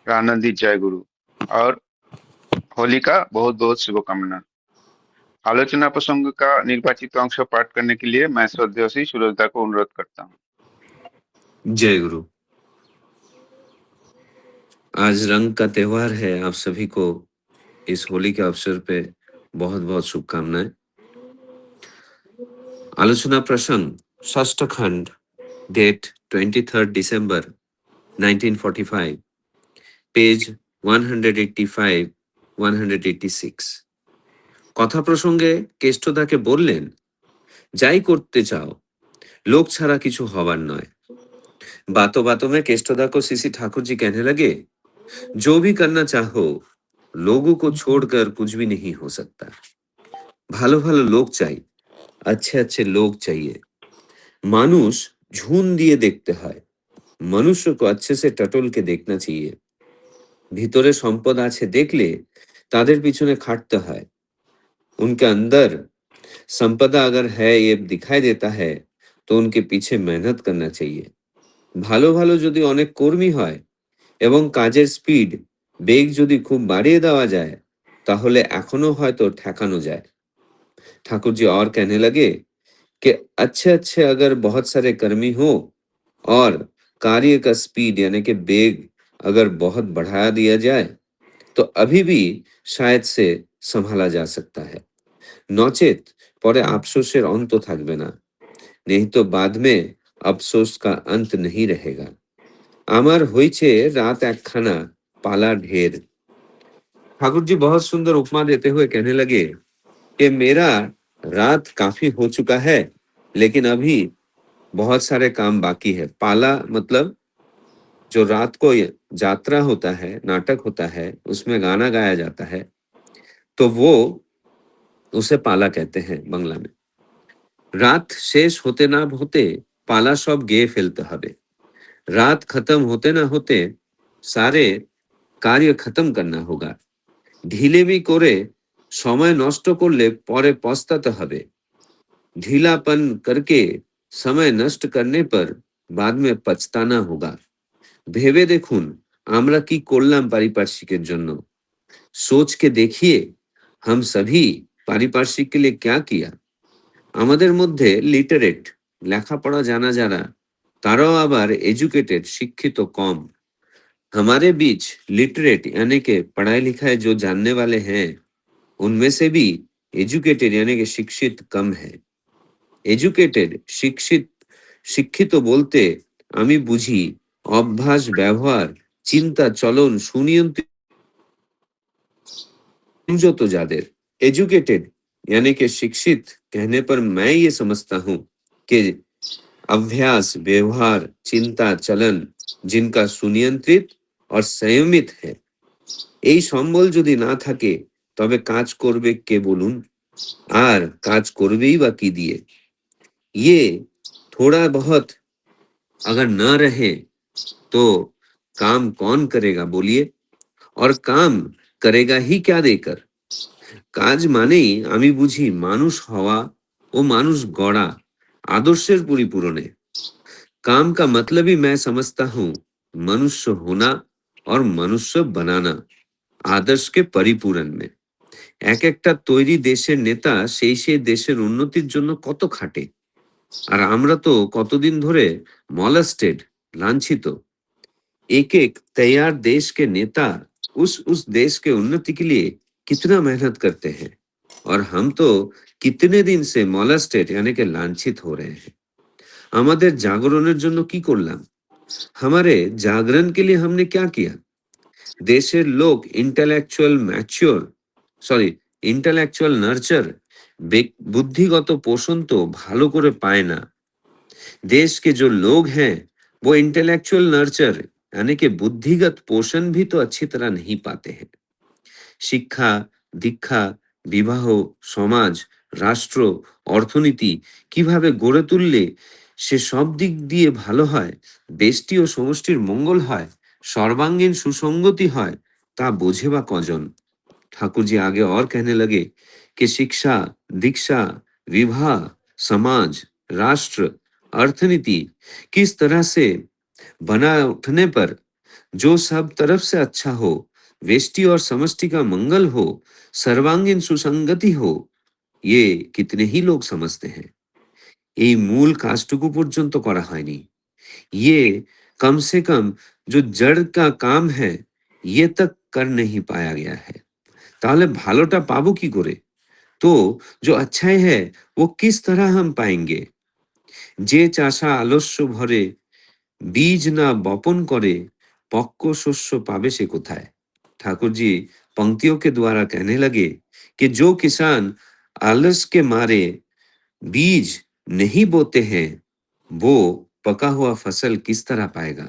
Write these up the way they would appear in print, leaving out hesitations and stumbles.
आनंदित जय गुरु। और होली का बहुत बहुत शुभकामना। आलोचना प्रसंग का निर्वाचित अंश पाठ करने के लिए मैं श्रद्धेय श्री सूरजदा को अनुरोध करता हूँ। जय गुरु। आज रंग का त्योहार है। आप सभी को इस होली के अवसर पे बहुत बहुत शुभकामनाएं। आलोचना प्रसंग षष्ठ खंड, डेट 23 दिसंबर 1945, पेज 185 186। কথা প্রসঙ্গে কেষ্টদাকে বললেন, যাই করতে চাও, লোক ছাড়া কিছু হবার নয়। बातों बातों में केष्टदा को सीसी ठाकुर जी कहने लगे, जो भी करना चाहो, लोगों को छोड़कर कुछ भी नहीं हो सकता। ভালো ভালো লোক চাই, अच्छे अच्छे लोग चाहिए। মানুষ ঝুন দিয়ে দেখতে হয়, मनुष्य को अच्छे से टटोल के देखना चाहिए। ভিতরে সম্পদ আছে দেখলে তাদের পিছনে খাটতে হয়। उनके अंदर संपदा अगर है ये दिखाई देता है तो उनके पीछे मेहनत करना चाहिए। ভালো ভালো যদি অনেক কর্মী হয় এবং কাজের স্পিড বেগ যদি খুব বাড়িয়ে দেওয়া যায় তাহলে এখনো হয়তো ঠেকানো যায়। ठाकुर जी और कहने लगे कि अच्छे अच्छे अगर बहुत सारे कर्मी हो और कार्य का स्पीड यानी कि बेग अगर बहुत बढ़ा दिया जाए तो अभी भी शायद से संभाला जा सकता है। नचेत পরে আফসোসের অন্ত থাকবে না, नहीं तो बाद में अफसोस का अंत नहीं रहेगा। আমার হয়েছে রাত একখানা, पाला ढेर। ठाकुर जी बहुत सुंदर उपमा देते हुए कहने लगे कि मेरा रात काफी हो चुका है, लेकिन अभी बहुत सारे काम बाकी है। पाला मतलब जो रात को यात्रा होता है, नाटक होता है, उसमें गाना गाया जाता है, तो वो उसे पाला कहते हैं बांग्ला में। रात शेष होते ना होते पाला सब गेয়ে ফেলতে হবে। रात खत्म होते ना होते सारे कार्य खत्म करना होगा। ढिलेमी করে সময় নষ্ট করলে পরে পস্তাতে হবে। ढीलापन करके समय नष्ट करने पर बाद में पछताना होगा। ভেবে দেখুন আমরা কি করলাম পারিপার্শ্বিকের জন্য। सोच के देखिए हम सभी पारिपार्श्विक के लिए क्या किया। আমাদের মধ্যে লিটারেট লেখাপড়া জানা যারা তারাও আবার এডুকেটেড শিক্ষিত কম। हमारे बीच लिटरेट यानी कि पढ़ाई लिखाई जो जानने वाले हैं उनमें से भी एजुकेटेड यानी कि शिक्षित कम है। एजुकेटेड शिक्षित शिक्षित বলতে আমি বুঝি অভ্যাস ব্যবহার চিন্তা চলন সুনিয়ন্ত্রিত যাদের। एजुकेटेड यानी कि शिक्षित कहने पर मैं ये समझता हूँ कि अभ्यास व्यवहार चिंता चलन जिनका सुनियंत्रित और संयमित है। এই সম্বল যদি না থাকে তবে কাজ করবে কে বলুন, আর কাজ করবেই বা কি দিয়ে। ये थोड़ा बहुत अगर न रहे तो काम कौन करेगा बोलिए, और काम करेगा ही क्या देकर। কাজ মানেই আমি বুঝি মানুষ হওয়া ও মানুষ গড়া आदर्शेर परिपूरणे। काम का मतलब ही मैं समझता हूँ मनुष्य होना और मनुष्य बनाना आदर्श के परिपूरण में। এক একটা তৈরি দেশের নেতা সেই সেই দেশের উন্নতির জন্য কত খাটে, আর আমরা তো কতদিন ধরে মলাস্টেড লাঞ্ছিত। एक एक तैयार देश के नेता उस देश के उन्नति के लिए कितना मेहनत करते हैं, और हम तो कितने दिन से मॉलेस्टेड यानी कि लांछित हो रहे हैं। আমাদের জাগরণের জন্য কি করলাম, हमारे जागरण के लिए हमने क्या किया। দেশের লোক इंटेलेक्चुअल मैच्योर इंटेलेक्चुअल नार्चार बुद्धिगत पोषण तो भालो करे पाए ना। देश के जो लोग हैं वो इंटेलेक्चुअल नर्चर यानी कि बुद्धिगत पोषण भी तो अच्छी तरह नहीं पाते हैं। শিক্ষা দীক্ষা বিবাহ সমাজ রাষ্ট্র অর্থনীতি কিভাবে গড়ে তুললে সে সব দিক দিয়ে ভালো হয়, দেশটি ও সমষ্টির মঙ্গল হয়, সর্বাঙ্গীন সুসংগতি হয়, তা বোঝে বা কজন। ठाकुर जी आगे और कहने लगे कि शिक्षा दीक्षा विवाह समाज राष्ट्र अर्थनीति किस तरह से बना उठने पर जो सब तरफ से अच्छा हो, वेष्टि और समष्टि का मंगल हो, सर्वांगीण सुसंगति हो, ये कितने ही लोग समझते हैं। এই মূল কাজটুকু পর্যন্ত করা হয়নি। ये कम से कम जो जड़ का काम है, ये तक कर नहीं पाया गया है। তাহলে ভালোটা পাবো কি করে? তো जो अच्छाई है वो किस तरह हम पाएंगे? যে চাষা আলস্য ভরে বীজ না বপন করে পক্ক শস্য পাবে সে কোথায়? ठाकुर जी पंक्तियों के द्वारा कहने लगे कि जो किसान आलस के मारे बीज नहीं बोते हैं वो पका हुआ फसल किस तरह पाएगा।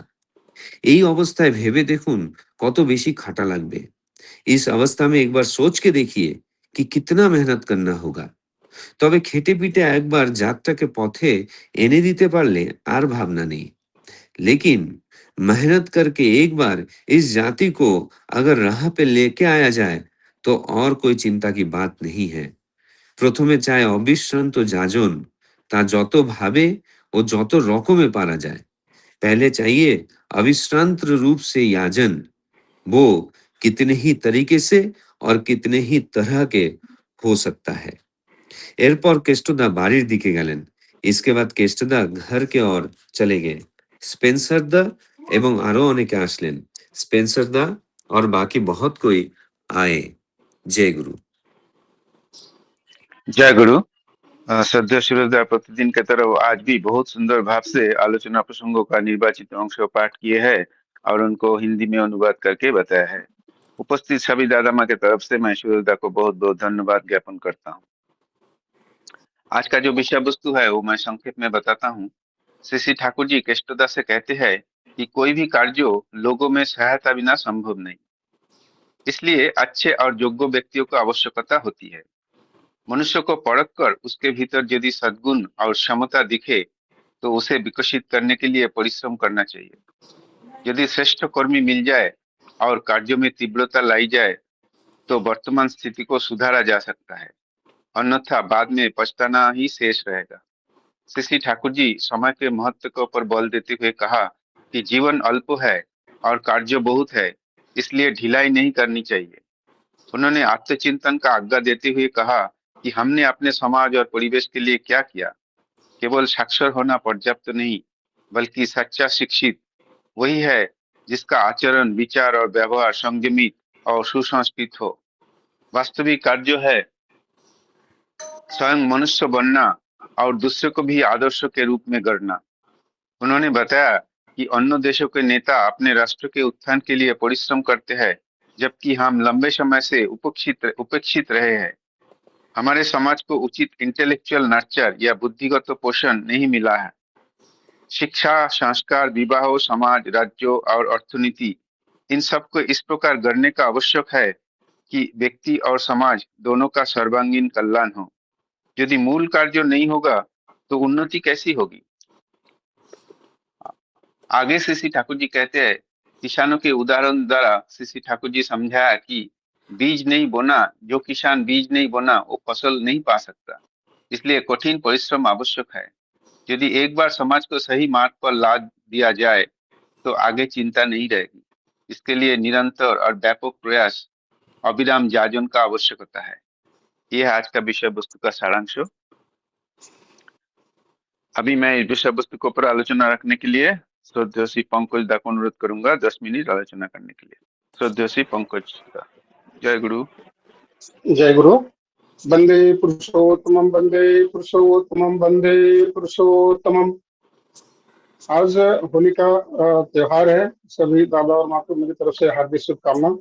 এই অবস্থায় ভেবে দেখুন কত বেশি খাটা লাগবে। इस अवस्था में एक बार सोच के देखिए कि कितना मेहनत करना होगा। তবে খেটে পিটে একবার যাত্রাকে পথে এনে দিতে পারলে আর ভাবনা নেই। लेकिन मेहनत करके एक बार इस जाति को अगर राह पे लेके आया जाए तो और कोई चिंता की बात नहीं है। প্রথমে চায় অবিশ্রান্ত যাজন, তা যত ভাবে ও যত রকমে পারা যায়। पहले चाहिए अविश्रांत रूप से याजन, वो कितने ही तरीके से और कितने ही तरह के हो सकता है। এরপর কেষ্টদা বাড়ির দিকে গেলেন। इसके बाद কেষ্টদা घर के ओर चले गए। स्पेंसर दा এবং আরো অনেকে আসলেন। स्पेंसर दा और बाकी बहुत कोई आए। जय गुरु। जय गुरु। श्रद्धेय सूरजदा प्रतिदिन की तरह आज भी बहुत सुंदर भाव से आलोचना प्रसंगों का निर्वाचित अंश पाठ किए हैं और उनको हिंदी में अनुवाद करके बताया है। उपस्थित सभी दादा माँ की तरफ से मैं सूरजदा को बहुत बहुत धन्यवाद ज्ञापन करता हूँ। आज का जो विषय वस्तु है वो मैं संक्षेप में बताता हूँ। श्री श्री ठाकुर जी केष्टदा से कहते हैं कि कोई भी कार्य लोगों में सहायता बिना संभव नहीं, इसलिए अच्छे और योग्य व्यक्तियों की आवश्यकता होती है। मनुष्य को परख कर उसके भीतर यदि सद्गुण और क्षमता दिखे तो उसे विकसित करने के लिए परिश्रम करना चाहिए। यदि श्रेष्ठ कर्मी मिल जाए और कार्यों में तीव्रता लाई जाए तो वर्तमान स्थिति को सुधारा जा सकता है, अन्यथा बाद में पछताना ही शेष रहेगा। श्री श्री ठाकुर जी समय के महत्व के ऊपर बल देते हुए कहा कि जीवन अल्प है और कार्य बहुत है, इसलिए ढिलाई नहीं करनी चाहिए। उन्होंने आत्मचिंतन का आज्ञा देते हुए कहा कि हमने अपने समाज और परिवेश के लिए क्या किया। केवल साक्षर होना पर्याप्त नहीं, बल्कि सच्चा शिक्षित वही है जिसका आचरण, विचार और व्यवहार संयमित और सुसंस्कृत हो। वास्तविक कार्य है स्वयं मनुष्य बनना और दूसरे को भी आदर्श के रूप में गढ़ना। उन्होंने बताया कि अन्य देशों के नेता अपने राष्ट्र के उत्थान के लिए परिश्रम करते हैं, जबकि हम लंबे समय से उपेक्षित रहे हैं। हमारे समाज को उचित इंटेलेक्चुअल नर्चर या बुद्धिगत पोषण नहीं मिला है। शिक्षा, संस्कार, विवाह, समाज, राज्यों और अर्थनीति, इन सबको इस प्रकार गढ़ने का आवश्यक है कि व्यक्ति और समाज दोनों का सर्वांगीण कल्याण हो। यदि मूल कार्य नहीं होगा तो उन्नति कैसी होगी। आगे श्री श्री ठाकुर जी कहते हैं, किसानों के उदाहरण द्वारा श्री श्री ठाकुर जी समझाया कि बीज नहीं बोना, जो किसान बीज नहीं बोना वो फसल नहीं पा सकता, इसलिए कठिन परिश्रम आवश्यक है। यदि एक बार समाज को सही मार्ग पर ला दिया जाए तो आगे चिंता नहीं रहेगी। इसके लिए निरंतर और व्यापक प्रयास, अविराम जाजन का आवश्यकता है। यह आज का विषय वस्तु का सारांश। अभी मैं इस विषय वस्तु के ऊपर आलोचना रखने के लिए श्रद्धेय श्री पंकज दा को अनुरोध करूंगा 10 मिनट आलोचना करने के लिए। श्रद्धेय श्री पंकज दा। जय गुरु। जय गुरु। वंदे पुरुषोत्तमम, वंदे पुरुषोत्तमम, वंदे पुरुषोत्तमम। आज होली का त्योहार है। सभी दादा और माँ को मेरी तरफ से हार्दिक शुभकामना।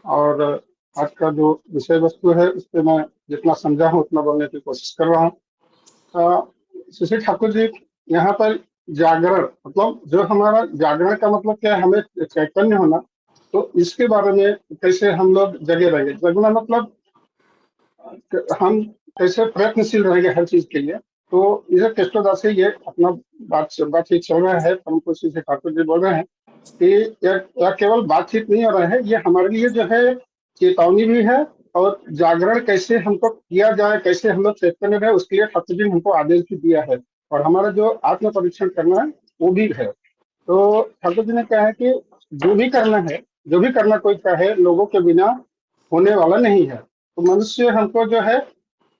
और आज का जो विषय वस्तु है उस पर मैं जितना समझा हूँ उतना बोलने की कोशिश कर रहा हूँ। श्री ठाकुर जी यहाँ पर जागरण, मतलब जो हमारा जागरण का मतलब क्या है, हमें चैतन्य होना, तो इसके बारे में कैसे हम लोग जगे रहेंगे। जगना मतलब हम कैसे प्रयत्नशील रहेंगे हर चीज के लिए। तो इधर कृष्णदास से ये अपना बातचीत चल रहा है। हमको श्री ठाकुर जी बोल रहे हैं कि यह केवल बातचीत नहीं हो रहा है, ये हमारे लिए जो है चेतावनी भी है, और जागरण कैसे हमको किया जाए, कैसे हम लोग चैतन्य रहे, उसके लिए ठाकुर जी ने हमको आदेश भी दिया है। और हमारा जो आत्म परीक्षण करना है वो भी है। तो ठाकुर जी ने कहा है कि जो भी करना है, जो भी करना कोई चाहे, लोगों के बिना होने वाला नहीं है। तो मनुष्य हमको जो है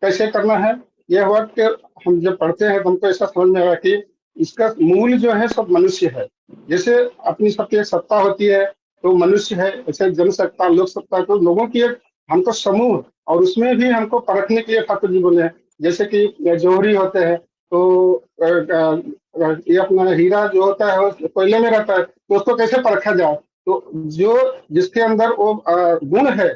कैसे करना है, यह हुआ कि हम जब पढ़ते हैं तो हमको ऐसा समझ में आया कि इसका मूल जो है सब मनुष्य है। जैसे अपनी सबकी एक सत्ता होती है तो मनुष्य है, ऐसे जनसत्ता, लोक सत्ता, तो लोगों की एक हमको समूह, और उसमें भी हमको परखने के लिए ठाकुर जी बोले हैं। जैसे कि जौहरी होते हैं तो ये अपना हीरा जो होता है वो कोयले में रहता है, तो उसको कैसे परखा जाए, तो जो जिसके अंदर वो गुण है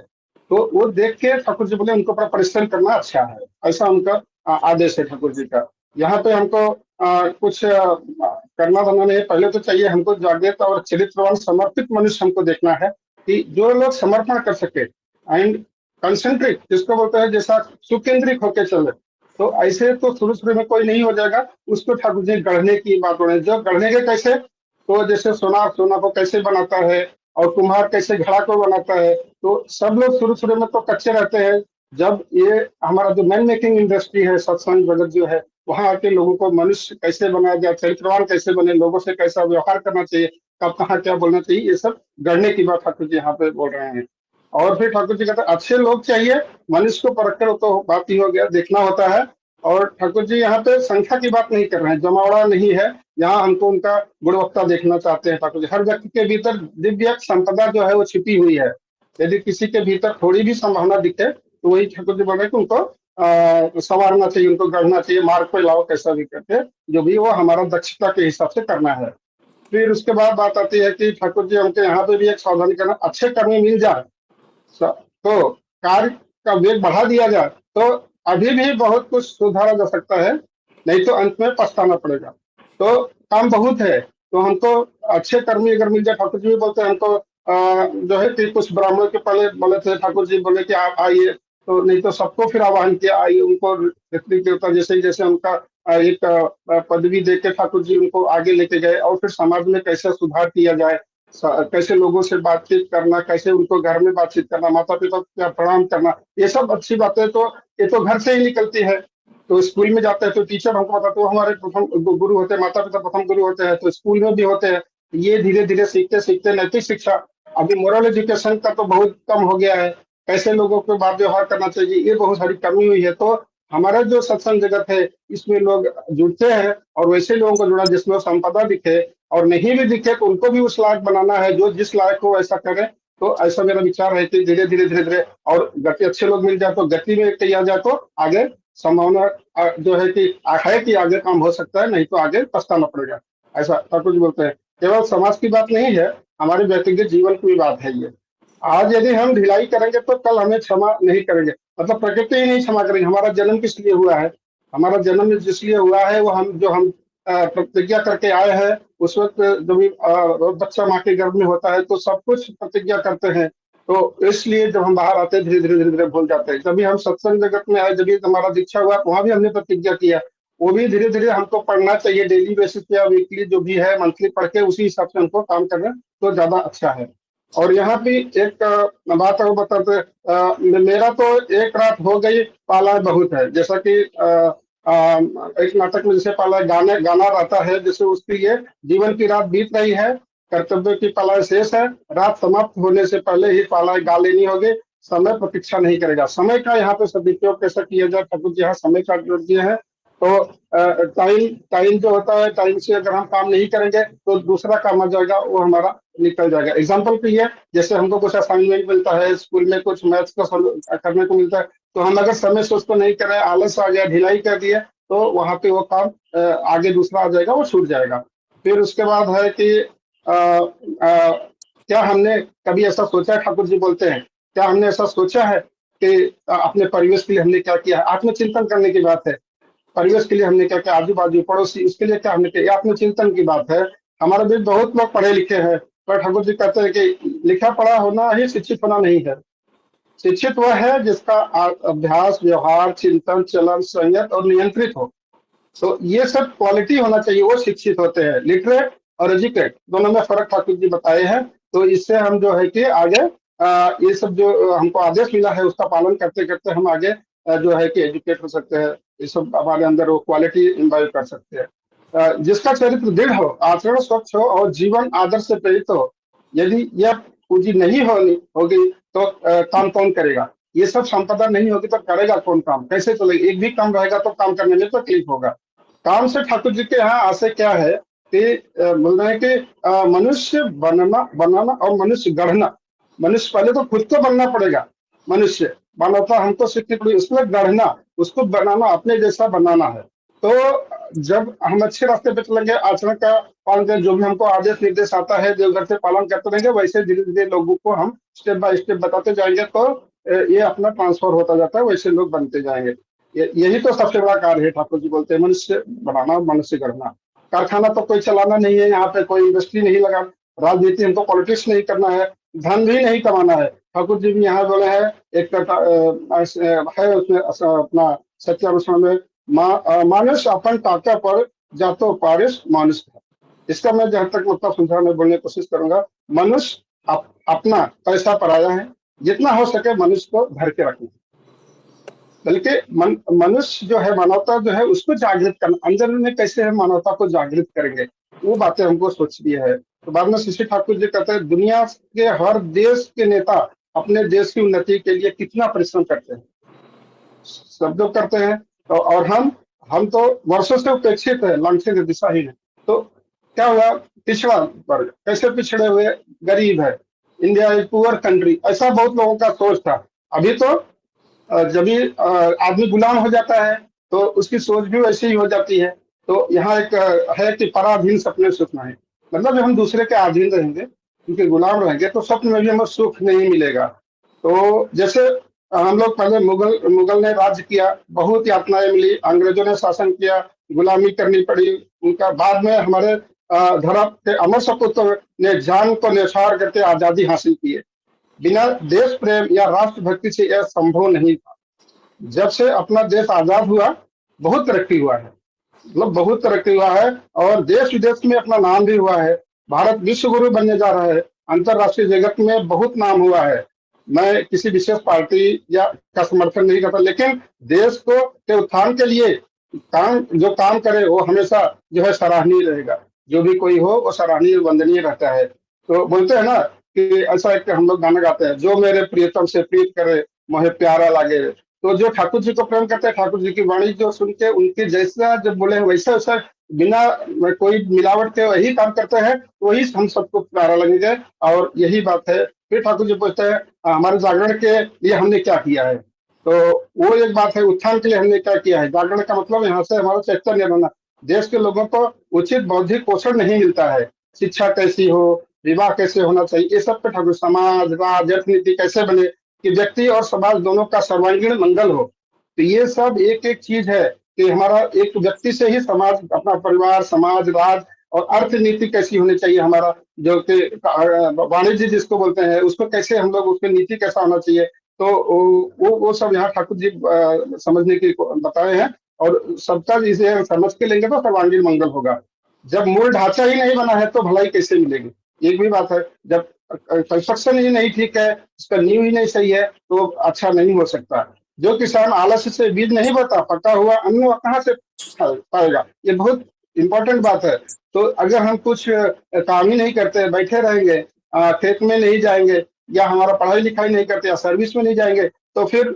तो वो देख के ठाकुर जी बोले उनको पर परिश्रम करना अच्छा है। ऐसा उनका आदेश है ठाकुर जी का। यहाँ पे हमको कुछ करना धरना नहीं है, पहले तो चाहिए हमको जागृत और चरित्रवान समर्पित मनुष्य हमको देखना है कि जो लोग समर्पण कर सके एंड कंसेंट्रिक जिसको बोलते हैं, जैसा सुकेंद्रिक होके चले। तो ऐसे तो शुरू शुरू में कोई नहीं हो जाएगा, उसको ठाकुर जी गढ़ने की बात हो रही है। जो गढ़ने के कैसे, तो जैसे सोना, सोना को कैसे बनाता है और कुम्हार कैसे घड़ा को बनाता है, तो सब लोग शुरू शुरू में तो कच्चे रहते हैं। जब ये हमारा जो मैन मेकिंग इंडस्ट्री है, सत्संग जगत जो है, वहां आके लोगों को मनुष्य कैसे बनाया जाए, चरित्रवान कैसे बने, लोगों से कैसा व्यवहार करना चाहिए, कब कहाँ क्या बोलना चाहिए, ये सब गढ़ने की बात ठाकुर जी यहाँ पे बोल रहे हैं। और फिर ठाकुर जी कहते हैं अच्छे लोग चाहिए, मनुष्य को परख कर, तो बात ही हो गया, देखना होता है। और ठाकुर जी यहाँ पे संख्या की बात नहीं कर रहे हैं, जमावड़ा नहीं है यहाँ, हमको उनका गुणवत्ता देखना चाहते हैं ठाकुर जी। हर व्यक्ति के भीतर दिव्य संपदा जो है वो छिपी हुई है। यदि किसी के भीतर थोड़ी भी संभावना दिखे तो वही ठाकुर जी बोल रहे हैं कि उनको संवारना चाहिए, उनको गढ़ना चाहिए, मार्ग पे लाओ कैसा भी करके, जो भी वो हमारा दक्षता के हिसाब से करना है। फिर उसके बाद बात आती है कि ठाकुर जी हमको यहाँ पे भी एक सावधानी करना, अच्छे कर्मी मिल जाए तो कार्य का वेग बढ़ा दिया जाए तो अभी भी बहुत कुछ सुधारा जा सकता है, नहीं तो अंत में पछताना पड़ेगा। तो काम बहुत है, तो हमको अच्छे कर्मी अगर मिल जाए, ठाकुर जी भी बोलते हैं हमको जो है कि कुछ ब्राह्मणों के पहले बोले थे, ठाकुर जी बोले कि आप आइए, तो नहीं तो सबको फिर आह्वान किया, आइए, उनको ऋत्विक देवता जैसे जैसे उनका एक पदवी दे के ठाकुर जी उनको आगे लेके गए, और फिर समाज में कैसे सुधार किया जाए, कैसे लोगों से बातचीत करना, कैसे उनको घर में बातचीत करना, माता पिता को प्रणाम करना, ये सब अच्छी बातें तो ये तो घर से ही निकलती है। तो स्कूल में जाते हैं तो टीचर हमको बताते, वो हमारे प्रथम गुरु होते हैं, माता पिता प्रथम गुरु होते हैं, तो स्कूल में भी होते हैं। ये धीरे धीरे सीखते सीखते नैतिक शिक्षा, अभी मोरल एजुकेशन का तो बहुत कम हो गया है, कैसे लोगों को बात व्यवहार करना चाहिए, ये बहुत सारी कमी हुई है। तो हमारा जो सत्संग जगत है इसमें लोग जुड़ते हैं, और वैसे लोगों को जुड़ा जिसमें संपदा दिखे, और नहीं भी दिखे तो उनको भी उस लायक बनाना है, जो जिस लायक हो ऐसा करे। तो ऐसा मेरा विचार है कि धीरे धीरे धीरे धीरे और गति अच्छे लोग मिल जाए तो गति में किया जाए तो आगे संभावना जो है कि आगे काम हो सकता है, नहीं तो आगे पछताना पड़ेगा। ऐसा ठाकुर जी बोलते हैं। केवल समाज की बात नहीं है, हमारे व्यक्तिगत जीवन की भी बात है ये। आज यदि हम ढिलाई करेंगे तो कल हमें क्षमा नहीं करेंगे, मतलब प्रकृति ही नहीं क्षमा करेंगे। हमारा जन्म किस लिए हुआ है, हमारा जन्म जिस लिए हुआ है वो हम जो हम प्रतिज्ञा करके आए हैं, उस वक्त जब भी बच्चा माँ के गर्भ में होता है तो सब कुछ प्रतिज्ञा करते हैं। तो इसलिए जब हम बाहर आते हैं धीरे धीरे धीरे धीरे भूल जाते हैं। जब भी हम सत्संग जगत में आए, जब भी हमारा दीक्षा हुआ, वहां भी हमने प्रतिज्ञा किया, वो भी धीरे धीरे हमको पढ़ना चाहिए, डेली बेसिस पे या वीकली जो भी है, मंथली पढ़ के उसी हिसाब से हमको काम करना तो ज्यादा अच्छा है। और यहाँ भी एक बात और बताते, मेरा तो एक रात हो गई पाला बहुत है, जैसा कि एक नाटक में जैसे पाला गाने गाना रहता है, जैसे उसकी ये जीवन की रात बीत रही है, कर्तव्य की पाला शेष है, रात समाप्त होने से पहले ही पाला गा लेनी होगी, समय प्रतीक्षा नहीं करेगा। समय का यहाँ पे सदुपयोग कैसा किया जाए, ठाकुर जी यहाँ समय का जोड़ दिए हैं। तो टाइम टाइम जो होता है, टाइम से अगर हम काम नहीं करेंगे तो दूसरा काम आ जाएगा, वो हमारा निकल जाएगा। एग्जाम्पल के लिए जैसे हमको कुछ असाइनमेंट मिलता है स्कूल में, कुछ मैथ्स का करने को मिलता है, तो हम अगर समय से उसको नहीं करें, आलस आ गया, ढिलाई कर दिए, तो वहां पे वो काम आगे दूसरा आ जाएगा, वो छूट जाएगा। फिर उसके बाद है कि क्या हमने कभी ऐसा सोचा है, ठाकुर जी बोलते हैं, क्या हमने ऐसा सोचा है कि अपने परिवेश के लिए हमने क्या किया है। आत्मचिंतन करने की बात है, परिवेश के लिए हमने क्या किया, आजू बाजू पड़ोसी, उसके लिए क्या हमने किया, आत्मचिंतन की बात है। हमारे भी बहुत लोग पढ़े लिखे हैं, पर ठाकुर जी कहते हैं कि लिखा पढ़ा होना ही शिक्षित होना नहीं है। शिक्षित वह है जिसका अभ्यास, व्यवहार, चिंतन, चलन, संयत और नियंत्रित हो। तो ये सब क्वालिटी होना चाहिए, वो शिक्षित होते हैं। लिटरेट और एजुकेट दोनों में फर्क ठाकुर जी बताए हैं। तो इससे हम जो है कि आगे ये सब जो हमको आदेश मिला है उसका पालन करते करते हम आगे जो है कि एजुकेट हो सकते हैं, ये सब हमारे अंदर वो क्वालिटी इम्बाइब कर सकते हैं। जिसका चरित्र दृढ़ हो, आचरण स्वच्छ हो और जीवन आदर्श से प्रेरित हो, यदि यह पूंजी नहीं होगी तो काम कौन करेगा? ये सब संपदा नहीं होगी तो करेगा कौन काम? कैसे चलेगा? एक भी काम रहेगा तो काम करने में तो तकलीफ होगा। काम से ठाकुर जी के यहाँ आशय क्या है कि बोल रहे हैं कि मनुष्य बनाना और मनुष्य गढ़ना। मनुष्य पहले तो खुद को बनना पड़ेगा। मनुष्य मानवता हमको सीखनी पड़ेगी, उसमें गढ़ना, उसको बनाना, अपने जैसा बनाना है। तो जब हम अच्छे रास्ते पे चलेंगे, आचरण का पालन करें, जो भी हमको आदेश निर्देश आता है देवघर से पालन करते रहेंगे, वैसे धीरे धीरे लोगों को हम स्टेप बाय स्टेप बताते जाएंगे, तो ये अपना ट्रांसफर होता जाता है, वैसे लोग बनते जाएंगे। यही तो सबसे बड़ा कार्य है। ठाकुर जी बोलते हैं मनुष्य बनाना, मनुष्य गढ़ना। कारखाना तो कोई चलाना नहीं है, यहाँ पे कोई इंडस्ट्री नहीं लगा, राजनीति हमको पॉलिटिक्स नहीं करना है, धन भी नहीं कमाना है। ठाकुर जी भी यहाँ बोले हैं, एक है उसमें अपना सत्यानुष्ठान में, मानुष अपन टाका पर जातो पारिस मानुष है। इसका मैं जहां तक मतलब समझा मैं बोलने की कोशिश करूंगा। मनुष्य अपना पैसा पराया है, जितना हो सके मनुष्य को धर के रखना। बल्कि मनुष्य जो है, मानवता जो है, उसको जागृत करना। अंदर में कैसे हम मानवता को जागृत करेंगे, वो बातें हमको सोचनी है। तो बाद में शिशि ठाकुर जी कहते हैं, दुनिया के हर देश के नेता अपने देश की उन्नति के लिए कितना परिश्रम करते हैं, सब लोग करते हैं। तो और हम तो वर्षों से उपेक्षित है, लांछित दिशाहीन है। तो क्या हुआ? पिछड़ा वर्ग, कैसे पिछड़े हुए, गरीब है, इंडिया इज पुअर कंट्री, ऐसा बहुत लोगों का सोच था। अभी तो जब भी आदमी गुलाम हो जाता है तो उसकी सोच भी वैसी ही हो जाती है। तो यहाँ एक है कि पराधीन सपने सुख नहीं, मतलब जब हम दूसरे के अधीन रहेंगे, उनके गुलाम रहेंगे, तो स्वप्न में भी हमें सुख नहीं मिलेगा। तो जैसे हम लोग पहले मुगल ने राज्य किया, बहुत यातनाएं मिली, अंग्रेजों ने शासन किया, गुलामी करनी पड़ी उनका। बाद में हमारे धर्म के अमर सपूतों ने जान को न्यौछावर करके आजादी हासिल की है। बिना देश प्रेम या राष्ट्र भक्ति से यह संभव नहीं था। जब से अपना देश आजाद हुआ, बहुत तरक्की हुआ है, मतलब बहुत तरक्की हुआ है, और देश विदेश में अपना नाम भी हुआ है। भारत विश्व गुरु बनने जा रहा है, अंतरराष्ट्रीय जगत में बहुत नाम हुआ है। मैं किसी विशेष पार्टी या का समर्थन नहीं करता, लेकिन देश को के उत्थान के लिए जो काम करे वो हमेशा जो है सराहनीय रहेगा। जो भी कोई हो वो सराहनीय वंदनीय रहता है। तो बोलते हैं ना कि ऐसा एक हम लोग गाना गाते हैं, जो मेरे प्रियतम से प्रीत करे मुझे प्यारा लगे। तो जो ठाकुर जी को प्रेम करते हैं, ठाकुर जी की वाणी जो सुन के उनके जैसा जब बोले वैसा वैसा बिना कोई मिलावट के वही काम करते हैं, वही हम सबको प्यारा लगेगा। और यही बात है। फिर ठाकुर जी पूछते हैं, हमारे जागरण के लिए हमने क्या किया है? तो वो एक बात है, उत्थान के लिए हमने क्या किया है। जागरण का मतलब यहाँ से हमारा चैतन्य बनना। देश के लोगों को उचित बौद्धिक पोषण नहीं मिलता है। शिक्षा कैसी हो, विवाह कैसे होना चाहिए, ये सब पे ठाकुर, समाज, राज्य, अर्थनीति कैसे बने कि व्यक्ति और समाज दोनों का सर्वांगीण मंगल हो। तो ये सब एक एक चीज है कि हमारा एक व्यक्ति से ही समाज, अपना परिवार, समाज, राज्य और अर्थनीति कैसी होनी चाहिए, हमारा जो कि वाणिज्य जिसको बोलते हैं, उसको कैसे हम लोग, उसकी नीति कैसा होना चाहिए। तो वो सब यहाँ ठाकुर जी समझने की बताए हैं। और सबका इसे समझ के लेंगे तो सर्वांगीण मंगल होगा। जब मूल ढांचा ही नहीं बना है तो भलाई कैसे मिलेगी? एक भी बात है। जब कंस्ट्रक्शन ही नहीं ठीक है, उसका नींव ही नहीं सही है, तो अच्छा नहीं हो सकता। जो किसान आलस्य से बीज नहीं बोता, पका हुआ अन्न वो कहाँ से पाएगा? ये बहुत इंपॉर्टेंट बात है। तो अगर हम कुछ काम ही नहीं करते, बैठे रहेंगे, खेत में नहीं जाएंगे, या हमारा पढ़ाई लिखाई नहीं करते, या सर्विस में नहीं जाएंगे, तो फिर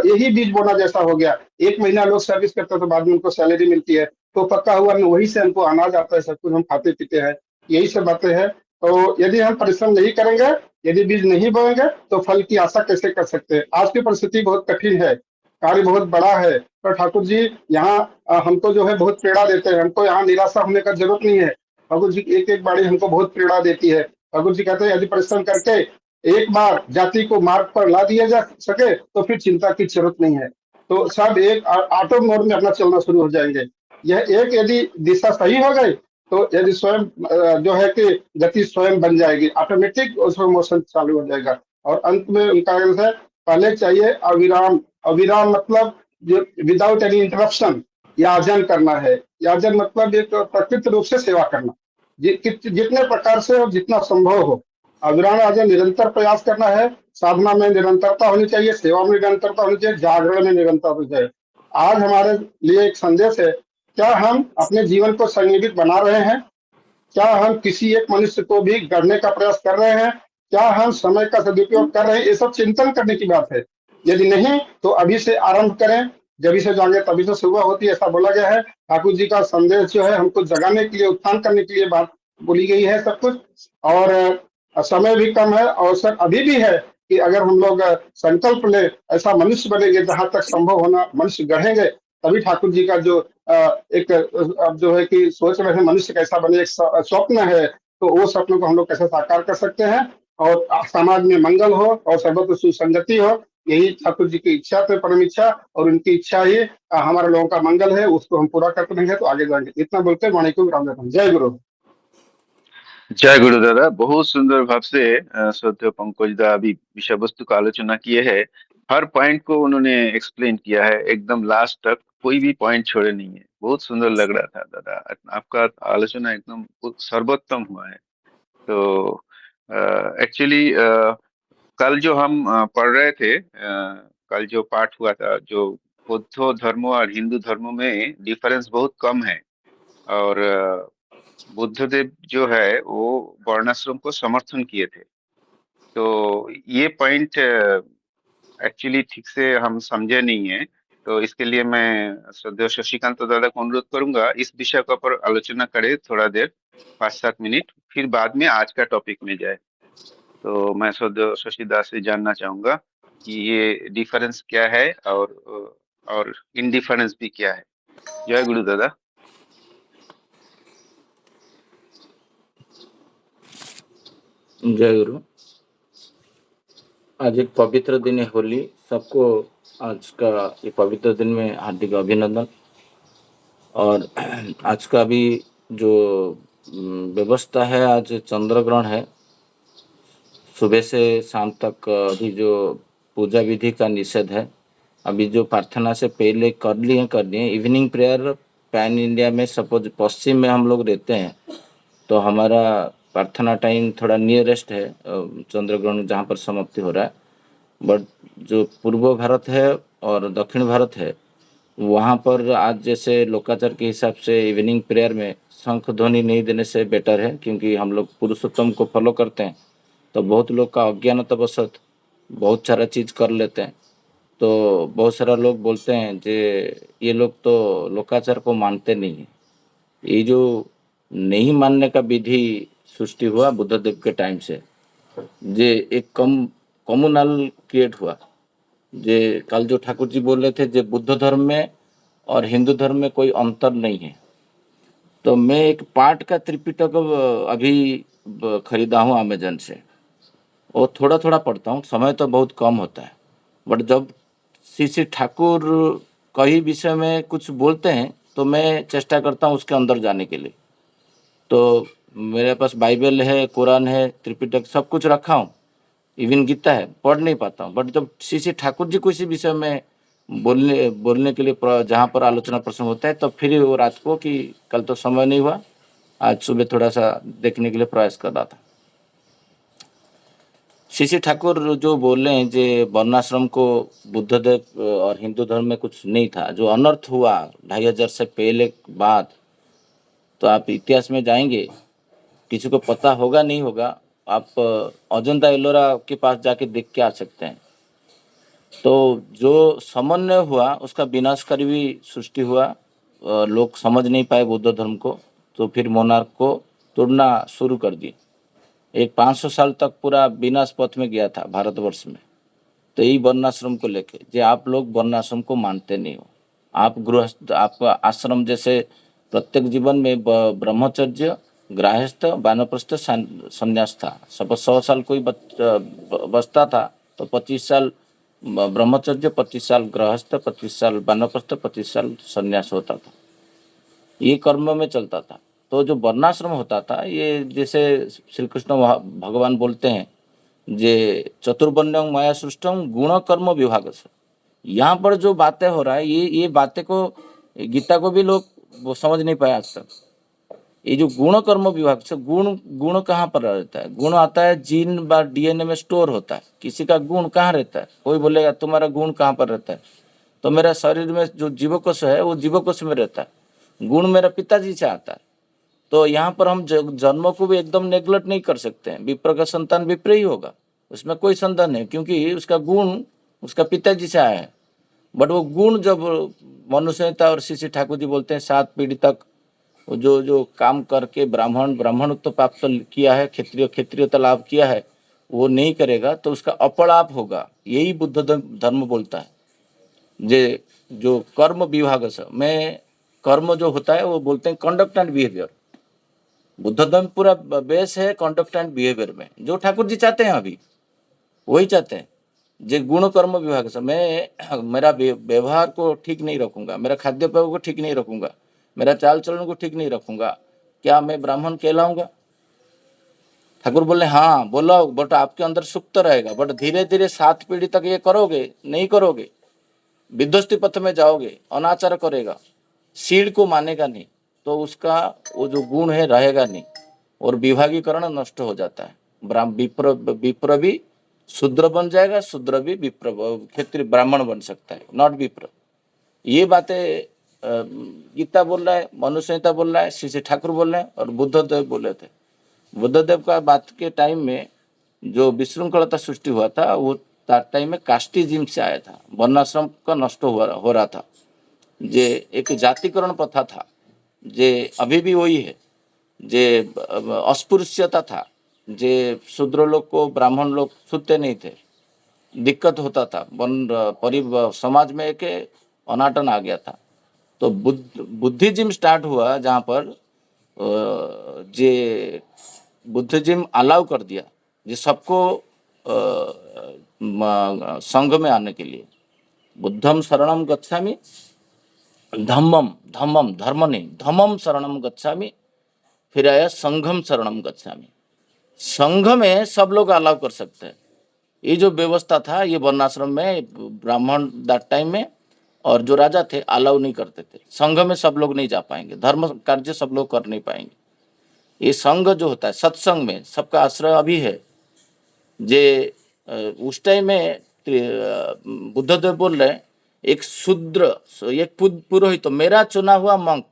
यही बीज बोना जैसा हो गया। एक महीना लोग सर्विस करते हैं तो बाद में उनको सैलरी मिलती है, तो पक्का हुआ अन्न वही से हमको अनाज आता है, सब कुछ हम खाते पीते हैं। यही सब बातें हैं। तो यदि हम परिश्रम नहीं करेंगे, यदि बीज नहीं बोएंगे, तो फल की आशा कैसे कर सकते हैं? आज की परिस्थिति बहुत कठिन है, कार्य बहुत बड़ा है। तो ठाकुर जी यहाँ हमको जो है बहुत प्रेरणा देते हैं। हमको यहाँ निराशा होने का जरूरत नहीं है। ठाकुर जी एक एक बाणी हमको बहुत प्रेरणा देती है। ठाकुर जी कहते हैं, यदि परिश्रम करके एक बार जाति को मार्ग पर ला दिया जा सके तो फिर चिंता की जरूरत नहीं है। तो सब एक ऑटो मोड में अपना चलना शुरू हो जाएंगे। यह एक यदि दिशा सही हो गई तो यदि स्वयं जो है कि गति स्वयं बन जाएगी, ऑटोमेटिक उसमें मोशन चालू हो जाएगा। और अंत में उनका है, पहले चाहिए अविराम। अविराम मतलब जो विदाउट एनी इंटरप्शन याजन करना है। याजन मतलब एक प्रकृत रूप से सेवा करना, जितने प्रकार से और जितना संभव हो। अविराम याजन निरंतर प्रयास करना है। साधना में निरंतरता होनी चाहिए, सेवा में निरंतरता होनी चाहिए, जागरण में निरंतरता होनी चाहिए। आज हमारे लिए एक संदेश है, क्या हम अपने जीवन को संगीत बना रहे हैं? क्या हम किसी एक मनुष्य को भी गढ़ने का प्रयास कर रहे हैं? क्या हम समय का सदुपयोग कर रहे हैं? ये सब चिंतन करने की बात है। यदि नहीं तो अभी से आरंभ करें, जभी से जागे तभी से सुबह होती है, ऐसा बोला गया है। ठाकुर जी का संदेश जो है हमको जगाने के लिए, उत्थान करने के लिए बात बोली गई है सब कुछ। और समय भी कम है, अवसर अभी भी है कि अगर हम लोग संकल्प ले, ऐसा मनुष्य बनेंगे, जहां तक संभव होना मनुष्य गढ़ेंगे, तभी ठाकुर जी का जो एक अब जो है कि सोच रहे हैं मनुष्य कैसा बने, एक स्वप्न है, तो वो स्वप्न को हम लोग कैसे साकार कर सकते हैं और समाज में मंगल हो और सर्वत्र सुसंगति हो। यही ठाकुर जी की इच्छा थे, परम इच्छा, और उनकी इच्छा ही हमारे लोगों का मंगल है, उसको हम पूरा करते रहेंगे तो आगे जाएंगे। इतना बोलते वाणी को विराम देता हूं। जय गुरु। जय गुरु दादा, बहुत सुंदर भाव से श्रद्धेय पंकज दा अभी विषय वस्तु का आलोचना किए है। हर पॉइंट को उन्होंने एक्सप्लेन किया है एकदम लास्ट तक, कोई भी पॉइंट छोड़े नहीं है। बहुत सुंदर लग रहा था दादा, आपका आलोचना एकदम सर्वोत्तम हुआ है। तो एक्चुअली कल जो हम पढ़ रहे थे, कल जो पाठ हुआ था, जो बौद्ध धर्मों और हिंदू धर्मों में डिफरेंस बहुत कम है। और बुद्धदेव जो है वो वर्णाश्रम को समर्थन किए थे। तो ये पॉइंट एक्चुअली ठीक से हम समझे नहीं है। तो इसके लिए मैं श्रद्धेय शशिकांत दादा को अनुरोध करूंगा इस विषय के ऊपर आलोचना करे थोड़ा देर, 5-7 मिनट, फिर बाद में आज का टॉपिक में जाए। तो मैं श्रद्धेय शशि दास से जानना चाहूंगा कि ये डिफरेंस क्या है और इनडिफरेंस भी क्या है। जय गुरु दादा। जय गुरु। आज एक पवित्र दिन है होली। सबको आज का ये पवित्र दिन में हार्दिक अभिनंदन। और आज का भी जो व्यवस्था है, आज चंद्र ग्रहण है। सुबह से शाम तक अभी जो पूजा विधि का निषेध है। अभी जो प्रार्थना से पहले कर लिए इवनिंग प्रेयर पैन इंडिया में, सपोज पश्चिम में हम लोग रहते हैं तो हमारा प्रार्थना टाइम थोड़ा नियरेस्ट है चंद्र ग्रहण जहाँ पर समाप्ति हो रहा है। बट जो पूर्व भारत है और दक्षिण भारत है, वहाँ पर आज जैसे लोकाचार के हिसाब से इवनिंग प्रेयर में शंख ध्वनि नहीं देने से बेटर है, क्योंकि हम लोग पुरुषोत्तम को फॉलो करते हैं। तो बहुत लोग का अज्ञानतावशत बहुत सारा चीज़ कर लेते हैं। तो बहुत सारा लोग बोलते हैं कि ये लोग तो लोकाचार को मानते नहीं है। ये जो नहीं मानने का विधि सृष्टि हुआ बुद्धदेव के टाइम से, जे एक कम्युनल क्रिएट हुआ। जे कल जो ठाकुर जी बोल रहे थे, जे बुद्ध धर्म में और हिंदू धर्म में कोई अंतर नहीं है। तो मैं एक पाठ का त्रिपिटक अभी खरीदा हूँ अमेजन से। वो थोड़ा थोड़ा पढ़ता हूँ, समय तो बहुत कम होता है। बट जब श्री ठाकुर कई विषय में कुछ बोलते हैं तो मैं चेष्टा करता हूँ उसके अंदर जाने के लिए। तो मेरे पास बाइबल है, कुरान है, त्रिपिटक सब कुछ रखा हूँ, इवन गीता है, पढ़ नहीं पाता हूँ। बट जब श्री ठाकुर जी किसी विषय में बोलने के लिए जहाँ पर आलोचना प्रसंग होता है, तो फिर वो रात को कि कल तो समय नहीं हुआ, आज सुबह थोड़ा सा देखने के लिए प्रयास कर रहा था। श्री ठाकुर जो बोल रहे हैं जे वर्णाश्रम को बुद्धदेव और हिंदू धर्म में कुछ नहीं था, जो अनर्थ हुआ 2500 से पहले बाद, तो आप इतिहास में जाएंगे, किसी को पता होगा नहीं होगा, आप अजंता एलोरा के पास जाके देख के आ सकते हैं। तो जो समन्वय हुआ उसका विनाशकारी भी सृष्टि हुआ। लोग समझ नहीं पाए बुद्ध धर्म को, तो फिर मोनार्क को तोड़ना शुरू कर दिए। एक 500 साल तक पूरा विनाश पथ में गया था भारतवर्ष में। तो यही वर्णाश्रम को लेके, जो आप लोग वर्णाश्रम को मानते नहीं हो, आप गृहस्थ, आपका आश्रम जैसे प्रत्येक जीवन में ब्रह्मचर्य, गृहस्थ, वानप्रस्थ, संन्यास था। सब 100 साल कोई बचता था तो 25 साल ब्रह्मचर्य, 25 साल गृहस्थ, 25 साल वानप्रस्थ, 25 साल संन्यास होता था। ये कर्म में चलता था। तो जो वर्णाश्रम होता था, ये जैसे श्री कृष्ण भगवान बोलते हैं जे चतुर्वर्ण्यं माया सृष्टम गुण कर्म विभाग से। यहाँ पर जो बातें हो रहा है, ये बातें को गीता को भी लोग वो समझ नहीं पाए आज तक। ये जो गुण कर्म विभाग से, गुण कहाँ पर रहता है? गुण आता है जीन व डीएनए में स्टोर होता है। किसी का गुण कहाँ रहता है? कोई बोलेगा तुम्हारा गुण कहाँ पर रहता है, तो मेरा शरीर में जो जीवकोश है वो जीवकोश में रहता है। गुण मेरा पिताजी से आता है। तो यहाँ पर हम जन्म को भी एकदम नेग्लेक्ट नहीं कर सकते हैं। विप्र का संतान विप्र ही होगा, उसमें कोई संदेह नहीं, क्योंकि उसका गुण उसका पिताजी से आया है। बट वो गुण जब मनु संहिता और श्री श्री ठाकुर जी बोलते हैं 7 पीढ़ी तक जो जो काम करके ब्राह्मणत्व प्राप्त किया है, क्षत्रियता लाभ किया है, वो नहीं करेगा तो उसका अपलाप होगा। यही बुद्ध धर्म बोलता है। जो कर्म विभाग में कर्म जो होता है वो बोलते हैं कंडक्ट एंड बिहेवियर। बुद्ध धर्म पूरा बेस है कंडक्ट एंड बिहेवियर में, जो ठाकुर जी चाहते हैं अभी वही चाहते हैं। जो गुण कर्म विभाग से मैं मेरा व्यवहार को ठीक नहीं रखूंगा, मेरा खाद्य पेय को ठीक नहीं रखूंगा, मेरा चाल चलन को ठीक नहीं रखूंगा, क्या मैं ब्राह्मण कहलाऊंगा? ठाकुर बोले हाँ बोलो, बट आपके अंदर सुप्त रहेगा। बट धीरे धीरे 7 पीढ़ी तक ये करोगे, नहीं करोगे, विध्वस्ती पथ में जाओगे, अनाचार करेगा, सीड को मानेगा नहीं, तो उसका वो जो गुण है रहेगा नहीं और विभागीकरण नष्ट हो जाता है। विप्र भी शूद्र बन जाएगा, शूद्र भी विप्र क्षत्रिय ब्राह्मण बन सकता है, नॉट विप्र। ये बातें गीता बोल रहा है, मनु संहिता बोल रहा है, श्री श्री ठाकुर बोल रहे हैं और बुद्धदेव बोले थे। बुद्धदेव का बात के टाइम में जो विशृंखलता सृष्टि हुआ था वो टाइम में कास्टिज्म से आया था, वर्णाश्रम का नष्ट हो रहा था, जे एक जातिकरण प्रथा था, जे अभी भी वही है, जे अस्पृश्यता था, जे शूद्र लोग को ब्राह्मण लोग छूते नहीं थे, दिक्कत होता था, समाज में एक अनाटन आ गया था। तो बुद्धिज्म स्टार्ट हुआ, जहाँ पर जे बुद्धिज्म अलाउ कर दिया जे सबको संघ में आने के लिए। बुद्धम शरणम गच्छामि, धम्मम धर्म नहीं, धम्मम शरणम गच्छामि, फिर आया संघम शरणम गच्छामि। संघ में सब लोग अलाउ कर सकते हैं। ये जो व्यवस्था था ये वर्णाश्रम में ब्राह्मण दैट टाइम में और जो राजा थे अलाउ नहीं करते थे। संघ में सब लोग नहीं जा पाएंगे, धर्म कार्य सब लोग कर नहीं पाएंगे। ये संघ जो होता है सत्संग में सबका आश्रय अभी है। जे उस टाइम में बुद्धदेव बोल रहे हैं एक शूद्र एक पुरोहित, मेरा चुना हुआ मंक।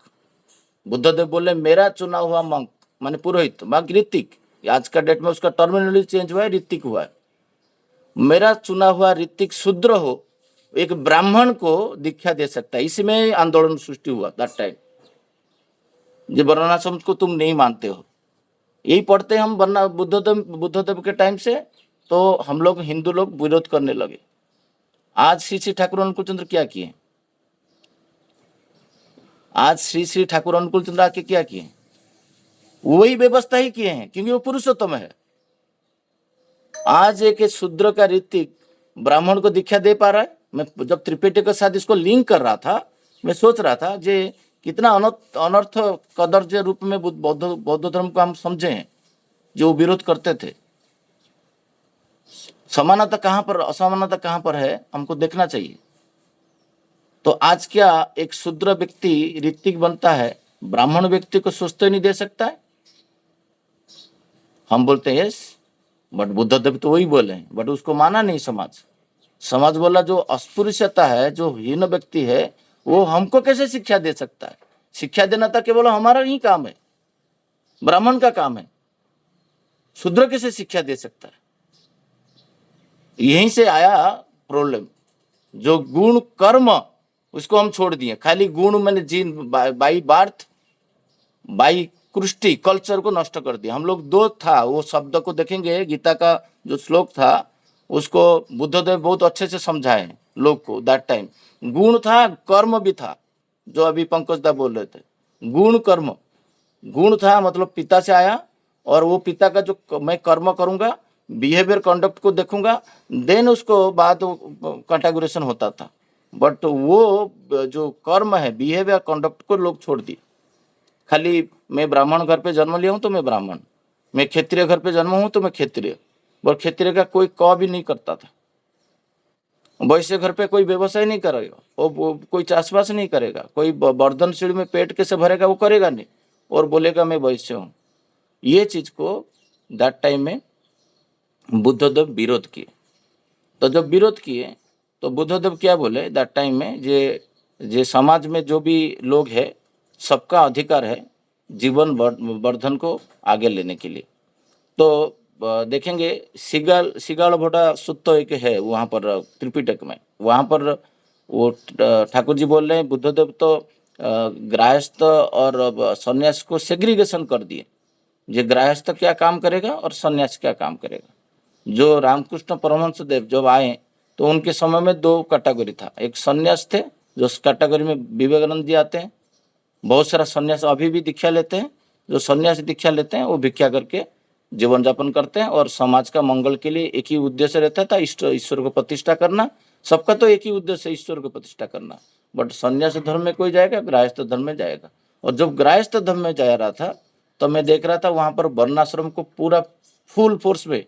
बुद्धदेव बोले मेरा चुना हुआ मंक माने पुरोहित, ऋतिक। आज का डेट में उसका टर्मिनोलॉजी चेंज हुआ है, ऋतिक हुआ है। मेरा चुना हुआ ऋतिक शूद्र हो, एक ब्राह्मण को दीक्षा दे सकता है। इसमें आंदोलन सृष्टि हुआ दैट टाइम। जो वर्णाश्रम को तुम नहीं मानते हो, यही पढ़ते हम बुद्धदेव के टाइम से, तो हम लोग हिंदू लोग विरोध करने लगे। आज श्री श्री ठाकुर अनुकूल चंद्र क्या किए? आज श्री श्री ठाकुर अनुकूल चंद्र आके क्या किए? वही व्यवस्था ही किए हैं, क्योंकि वो पुरुषोत्तम है। आज एक शूद्र का ऋतिक ब्राह्मण को दीक्षा दे पा रहा है। मैं जब त्रिपेटी के साथ इसको लिंक कर रहा था, मैं सोच रहा था जे कितना अनर्थ कदर्ज रूप में बौद्ध धर्म को हम समझे हैं, जो विरोध करते थे। समानता कहाँ पर, असमानता कहाँ पर है, हमको देखना चाहिए। तो आज क्या एक शूद्र व्यक्ति ऋतिक बनता है, ब्राह्मण व्यक्ति को सोचते नहीं दे सकता है? हम बोलते हैं यस, बट बुद्धदेव तो वही बोले हैं, बट उसको माना नहीं समाज बोला जो अस्पृश्यता है, जो हीन व्यक्ति है, वो हमको कैसे शिक्षा दे सकता है? शिक्षा देना था केवल हमारा ही काम है, ब्राह्मण का काम है। शूद्र कैसे शिक्षा दे सकता है? यहीं से आया प्रॉब्लम। जो गुण कर्म उसको हम छोड़ दिए, खाली गुण मैंने जीन बाई बार्थ बाई कृष्टि कल्चर को नष्ट कर दिया। हम लोग दो था, वो शब्द को देखेंगे, गीता का जो श्लोक था उसको बुद्धदेव बहुत अच्छे से समझाए लोग को। दैट टाइम गुण था, कर्म भी था, जो अभी पंकज दा बोल रहे थे। गुण कर्म, गुण था मतलब पिता से आया, और वो पिता का जो मैं कर्म करूंगा, बिहेवियर कंडक्ट को देखूंगा, देन उसको बाद कैटेगोराइजेशन होता था। बट वो जो कर्म है, बिहेवियर कंडक्ट को लोग छोड़ दिए। खाली मैं ब्राह्मण घर पे जन्म लिया हूं तो मैं ब्राह्मण, मैं क्षत्रिय घर पे जन्म हूं तो मैं क्षत्रिय। और क्षत्रिय का कोई क भी नहीं करता था। वैश्य घर पे कोई व्यवसाय नहीं करेगा, वो कोई चाषबास नहीं करेगा, कोई बर्धनशील में पेट कैसे भरेगा वो करेगा नहीं, और बोलेगा मैं वैश्य हूँ। ये चीज को दैट टाइम में बुद्धदेव विरोध किए। तो जब विरोध किए तो बुद्धदेव क्या बोले दैट टाइम में, जे समाज में जो भी लोग है सबका अधिकार है जीवन वर्धन को आगे लेने के लिए। तो देखेंगे सिगाल भोटा सुत्तो एक है वहाँ पर त्रिपिटक में, वहाँ पर वो ठाकुर जी बोल रहे हैं बुद्धदेव तो गृहस्थ और सन्यास को सेग्रीगेशन कर दिए, ये गृहस्थ क्या काम करेगा और सन्यास क्या काम करेगा। जो रामकृष्ण परमहंस देव जब आए तो उनके समय में दो कैटेगरी था, एक सन्यास थे जो उस कैटेगरी में विवेकानंद जी आते हैं, बहुत सारा सन्यास अभी भी दीक्षा लेते हैं, जो सन्यासी दीक्षा लेते हैं वो भिक्षा करके जीवन यापन करते हैं और समाज का मंगल के लिए एक ही उद्देश्य रहता था, ईश्वर को प्रतिष्ठा करना। सबका तो एक ही उद्देश्य ईश्वर को प्रतिष्ठा करना, बट सन्यास धर्म में कोई जाएगा, गृहस्थ धर्म में जाएगा। और जब गृहस्थ धर्म में जा रहा था तो मैं देख रहा था वहां पर वर्णाश्रम को पूरा फुल फोर्स में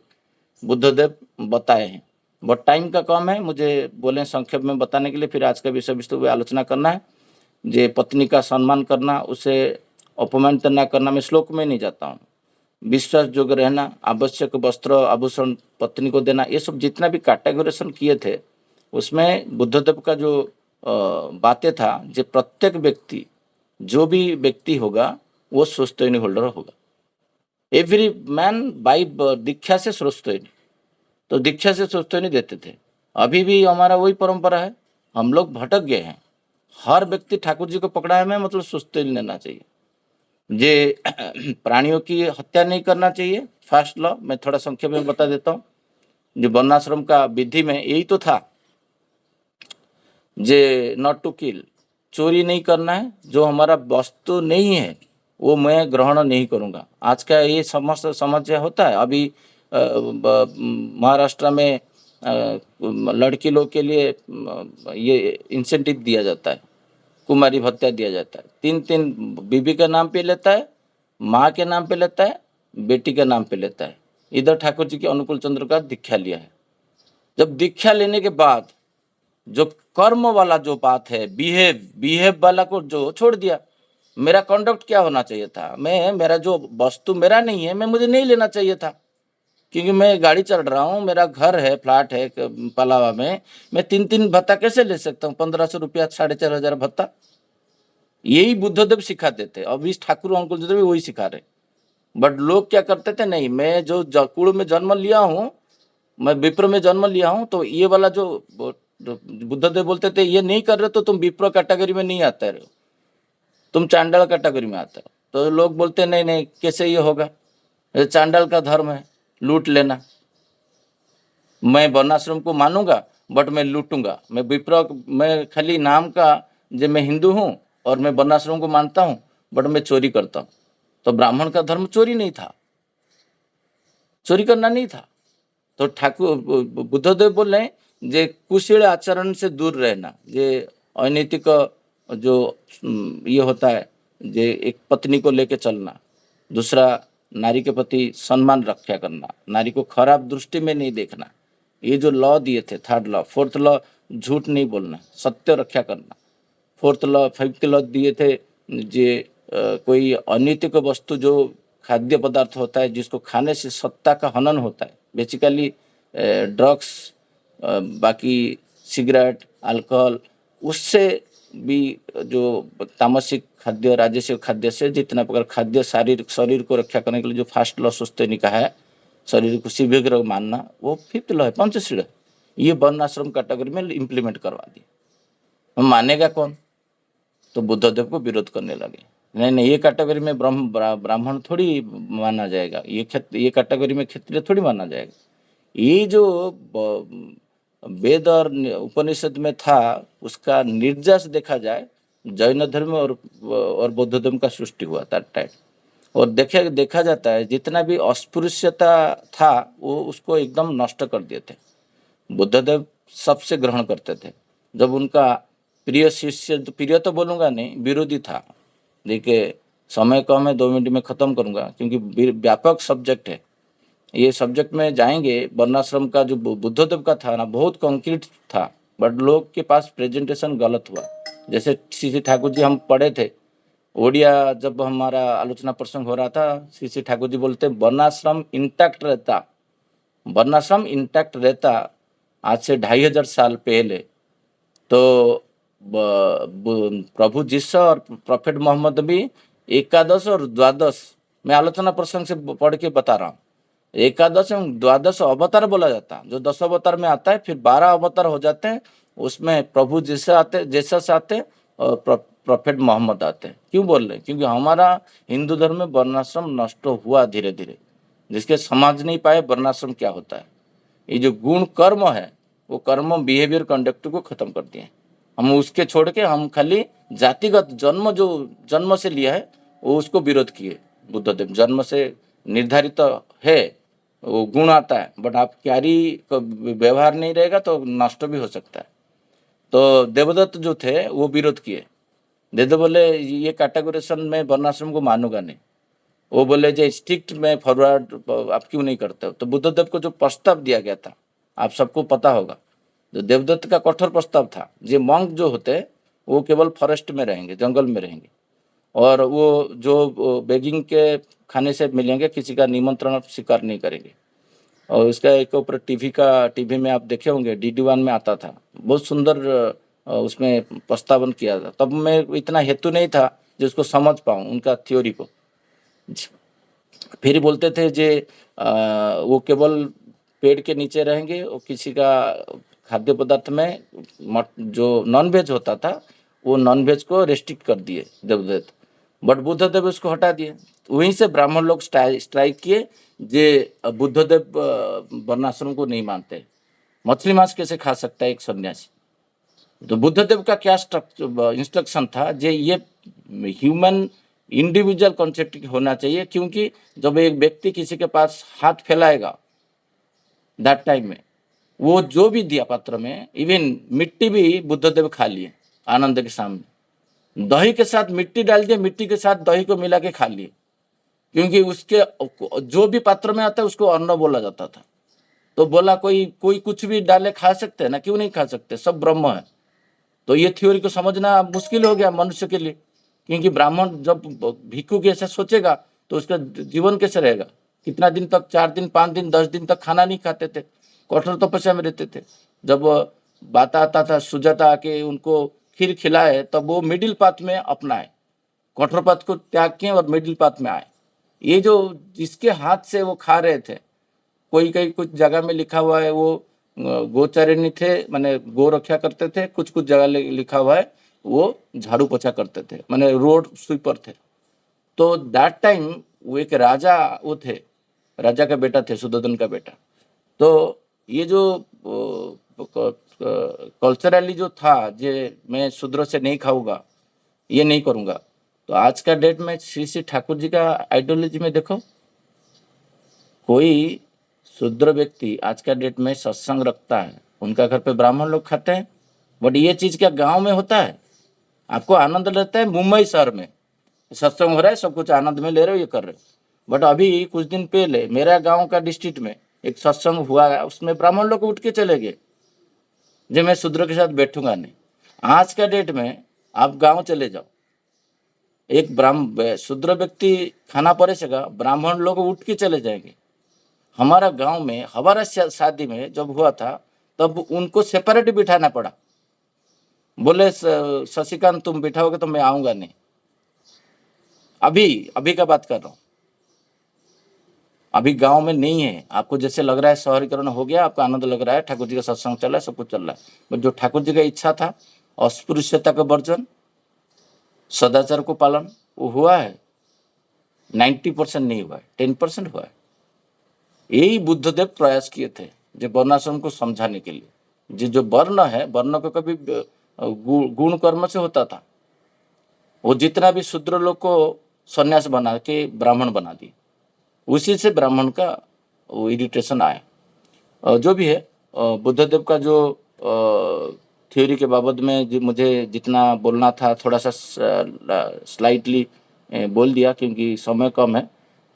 बुद्धदेव बताए हैं, बट टाइम का कम है, मुझे बोले संक्षेप में बताने के लिए, फिर आज का विषय वस्तु पे आलोचना करना है। जे पत्नी का सम्मान करना, उसे अपमानित न करना, मैं श्लोक में नहीं जाता हूँ। विश्वास योग्य रहना, आवश्यक वस्त्र आभूषण पत्नी को देना, ये सब जितना भी कैटेगोराइजेशन किए थे उसमें बुद्धदेव का जो बातें था, जो प्रत्येक व्यक्ति जो भी व्यक्ति होगा वो स्वस्थोयनी होल्डर होगा। एवरी मैन बाई दीक्षा से स्वस्थोयनी, तो दीक्षा से स्वस्थोयनी देते थे। अभी भी हमारा वही परंपरा है, हम लोग भटक गए हैं। हर व्यक्ति ठाकुर जी को पकड़ा है मैं मतलब स्वस्थोयनी लेना चाहिए। जे प्राणियों की हत्या नहीं करना चाहिए, फर्स्ट लॉ मैं थोड़ा संक्षेप में बता देता हूँ। जो वर्णाश्रम का विधि में यही तो था, जे नॉट टू किल, चोरी नहीं करना है, जो हमारा वस्तु नहीं है वो मैं ग्रहण नहीं करूँगा। आज का ये समस्या होता है। अभी महाराष्ट्र में लड़की लोग के लिए ये इंसेंटिव दिया जाता है, कुमारी भत्ता दिया जाता है, 3 बीबी के नाम पे लेता है, माँ के नाम पे लेता है, बेटी के नाम पे लेता है। इधर ठाकुर जी के अनुकूल चंद्र का दीक्षा लिया है। जब दीक्षा लेने के बाद जो कर्म वाला जो बात है, बिहेव वाला को जो छोड़ दिया, मेरा कंडक्ट क्या होना चाहिए था, मेरा जो वस्तु मेरा नहीं है, मुझे नहीं लेना चाहिए था, क्योंकि मैं गाड़ी चल रहा हूँ, मेरा घर है, फ्लैट है पलावा में, मैं 3 भत्ता कैसे ले सकता हूँ, 1500 रुपया, 4500 भत्ता। यही बुद्धदेव सिखाते थे, अब इस ठाकुर अंकुल जी भी वही सिखा रहे। बट लोग क्या करते थे, नहीं मैं जो कुल में जन्म लिया हूँ, मैं विप्र में जन्म लिया हूँ, तो ये वाला जो बुद्धदेव बोलते थे ये नहीं कर रहे तो तुम विप्र कैटेगरी में नहीं आते रहे, तुम चांडाल कैटेगरी में आते हो। तो लोग बोलते नहीं नहीं कैसे ये होगा, ये चांडाल का धर्म है, लूट लेना। मैं वर्णाश्रम को मानूंगा बट मैं लूटूंगा, मैं विप्र, मैं खाली नाम का जो मैं हिंदू हूँ और मैं वर्णाश्रम को मानता हूँ बट मैं चोरी करता हूँ। तो ब्राह्मण का धर्म चोरी नहीं था, चोरी करना नहीं था। तो ठाकुर बुद्धदेव बोल रहे हैं जे कुशील आचरण से दूर रहना, जे अनैतिक जो ये होता है, जे एक पत्नी को लेके चलना, दूसरा नारी के प्रति सम्मान रक्षा करना, नारी को खराब दृष्टि में नहीं देखना, ये जो लॉ दिए थे, 3rd लॉ, 4th लॉ झूठ नहीं बोलना, सत्य रक्षा करना, 4th लॉ, 5th लॉ दिए थे जे कोई अनैतिक वस्तु जो खाद्य पदार्थ होता है जिसको खाने से सत्ता का हनन होता है, बेसिकली ड्रग्स, बाकी सिगरेट, अल्कोहल, उससे भी जो तामसिक खाद्य, राजसिक खाद्य से जितना प्रकार खाद्य शरीर को रक्षा करने के लिए जो 1st लॉ सुस्तेनी का है, शरीर को शिवग्रह मानना, वो 5th लॉ है, पंचशील। ये वर्णाश्रम कैटेगरी में इम्प्लीमेंट करवा दिया। मानेगा कौन? तो बुद्धदेव को विरोध करने लगे, नहीं ये कैटेगरी में ब्राह्मण थोड़ी माना जाएगा, ये कैटेगरी में क्षत्रिय थोड़ी माना जाएगा। ये जो वेद और उपनिषद में था उसका निर्यास देखा जाए, जैन धर्म और बौद्ध धर्म का सृष्टि हुआ था टाइम। और देखा जाता है जितना भी अस्पृश्यता था वो उसको एकदम नष्ट कर दिए थे। बुद्धदेव सबसे ग्रहण करते थे। जब उनका प्रिय शिष्य, प्रिय तो बोलूँगा नहीं, विरोधी था, देखिए समय कम है, 2 मिनट में ख़त्म करूँगा क्योंकि व्यापक सब्जेक्ट है। ये सब्जेक्ट में जाएंगे। वर्णाश्रम का जो बुद्धदेव का था ना, बहुत कंक्रीट था, बट लोग के पास प्रेजेंटेशन गलत हुआ। जैसे श्री ठाकुर जी हम पढ़े थे ओडिया, जब हमारा आलोचना प्रसंग हो रहा था, श्री ठाकुर जी बोलते वर्णाश्रम इंटैक्ट रहता, वर्णाश्रम इंटैक्ट रहता आज से 2500 साल पहले, तो प्रभु जिस और प्रोफेट मोहम्मद भी एकादश और द्वादश, मैं आलोचना प्रसंग से पढ़ के बता रहा हूँ। एकादश एवं द्वादश अवतार बोला जाता है, जो 10 अवतार में आता है, फिर 12 अवतार हो जाते हैं, उसमें प्रभु जीसस आते हैं और प्रोफेट मोहम्मद आते हैं। क्यों बोल रहे हैं? क्योंकि हमारा हिंदू धर्म में वर्णाश्रम नष्ट हुआ धीरे धीरे, जिसके समझ नहीं पाए वर्णाश्रम क्या होता है। ये जो गुण कर्म है, वो कर्म बिहेवियर कंडक्ट को खत्म कर दिए। हम उसके छोड़ के हम खाली जातिगत जन्म जो जन्म से लिया है वो उसको विरोध किए। बुद्धदेव जन्म से निर्धारित है, वो गुण आता है, बट आप क्यारी का व्यवहार नहीं रहेगा तो नष्ट भी हो सकता है। तो देवदत्त जो थे वो विरोध किए। देवदत्त बोले ये कैटेगोराइजेशन में वर्णाश्रम को मानूंगा नहीं। वो बोले जो स्ट्रिक्ट में फॉरवर्ड आप क्यों नहीं करते हो? तो बुद्धदेव को जो प्रस्ताव दिया गया था, आप सबको पता होगा, जो देवदत्त का कठोर प्रस्ताव था, ये मंक जो होते हैं वो केवल फॉरेस्ट में रहेंगे, जंगल में रहेंगे, और वो जो बेगिंग के खाने से मिलेंगे, किसी का निमंत्रण स्वीकार नहीं करेंगे। और इसका एक ऊपर टीवी में आप देखे होंगे, DD1 में आता था, बहुत सुंदर उसमें प्रस्तावन किया था। तब मैं इतना हेतु नहीं था जिसको समझ पाऊँ उनका थ्योरी को। फिर बोलते थे जे वो केवल पेड़ के नीचे रहेंगे, और किसी का खाद्य पदार्थ में जो नॉनवेज होता था वो नॉनवेज को रेस्ट्रिक्ट कर दिए देवदत्त, बट बुद्धदेव उसको हटा दिए। वहीं से ब्राह्मण लोग स्ट्राइक किए, जे बुद्धदेव वर्णाश्रम को नहीं मानते, मछली मांस कैसे खा सकता है एक सन्यासी। तो बुद्धदेव का क्या इंस्ट्रक्शन था, जे ये ह्यूमन इंडिविजुअल कॉन्सेप्ट होना चाहिए, क्योंकि जब एक व्यक्ति किसी के पास हाथ फैलाएगा दैट टाइम में, वो जो भी दिया पात्र में, इवन मिट्टी भी बुद्धदेव खा लिए आनंद के सामने। दही के साथ मिट्टी डाल दिए, मिट्टी के साथ दही को मिला के खा लिए, क्योंकि उसके जो भी पात्र में आता है उसको अन्न बोला जाता था। तो बोला कोई कुछ भी डाले खा सकते हैं ना, क्यों नहीं खा सकते, सब ब्रह्म है। तो ये थ्योरी को समझना मुश्किल हो गया मनुष्य के लिए, क्योंकि ब्राह्मण जब भिक्षु के ऐसा सोचेगा तो उसका जीवन कैसे रहेगा? कितना दिन तक, 4 दिन 5 दिन 10 दिन तक खाना नहीं खाते थे, कठोर तपस्या में रहते थे। जब बात आता था सुजाता आके उनको खीर खिलाए, तब वो मिडिल पाथ में अपनाए, कठोर पाथ को त्याग किए और मिडिल पाथ में आए। ये जो जिसके हाथ से वो खा रहे थे, कोई कुछ जगह में लिखा हुआ है वो गोचारिणी थे, माने गो रक्षा करते थे, कुछ जगह लिखा हुआ है वो झाड़ू पोछा करते थे, माने रोड स्वीपर थे। तो दैट टाइम वो एक राजा वो थे, राजा का बेटा थे, सुदोधन का बेटा। तो ये जो कल्चरली जो था, जे मैं शूद्र से नहीं खाऊंगा, ये नहीं करूंगा, तो आज का डेट में श्री ठाकुर जी का आइडियोलॉजी में देखो, कोई शूद्र व्यक्ति आज का डेट में सत्संग रखता है, उनका घर पे ब्राह्मण लोग खाते हैं, बट ये चीज क्या गांव में होता है? आपको आनंद लेता है मुंबई शहर में, सत्संग हो रहा है, सब कुछ आनंद में ले रहे हो, ये कर रहे हो। बट अभी कुछ दिन पहले मेरा गांव का डिस्ट्रिक्ट में एक सत्संग हुआ है, उसमें ब्राह्मण लोग उठ के चले गए, जो मैं शूद्र के साथ बैठूंगा नहीं। आज का डेट में आप गांव चले जाओ, एक शूद्र व्यक्ति खाना परोसेगा, ब्राह्मण लोग उठ के चले जाएंगे। हमारा गांव में, हमारा शादी में जब हुआ था, तब उनको सेपरेट बिठाना पड़ा। बोले शशिकांत तुम बिठाओगे तो मैं आऊंगा नहीं। अभी का बात कर रहा हूं, अभी गांव में नहीं है। आपको जैसे लग रहा है शहरीकरण हो गया, आपको आनंद लग रहा है, ठाकुर जी का सत्संग चल रहा है, सब कुछ चल रहा है, बट जो ठाकुर जी का इच्छा था, अस्पृश्यता का वर्जन, सदाचार को पालन, वो हुआ है? 90% नहीं हुआ है, 10% हुआ है। यही बुद्धदेव प्रयास किए थे, जो वर्णाश्रम को समझाने के लिए। जो वर्ण है, वर्ण को कभी गुण कर्म से होता था, वो जितना भी शूद्र लोग को सन्यास बना के ब्राह्मण बना दिए, उसी से ब्राह्मण का वो इरिटेशन आया। जो भी है, बुद्धदेव का जो थ्योरी के बाबत में मुझे जितना बोलना था, थोड़ा सा स्लाइटली बोल दिया, क्योंकि समय कम है।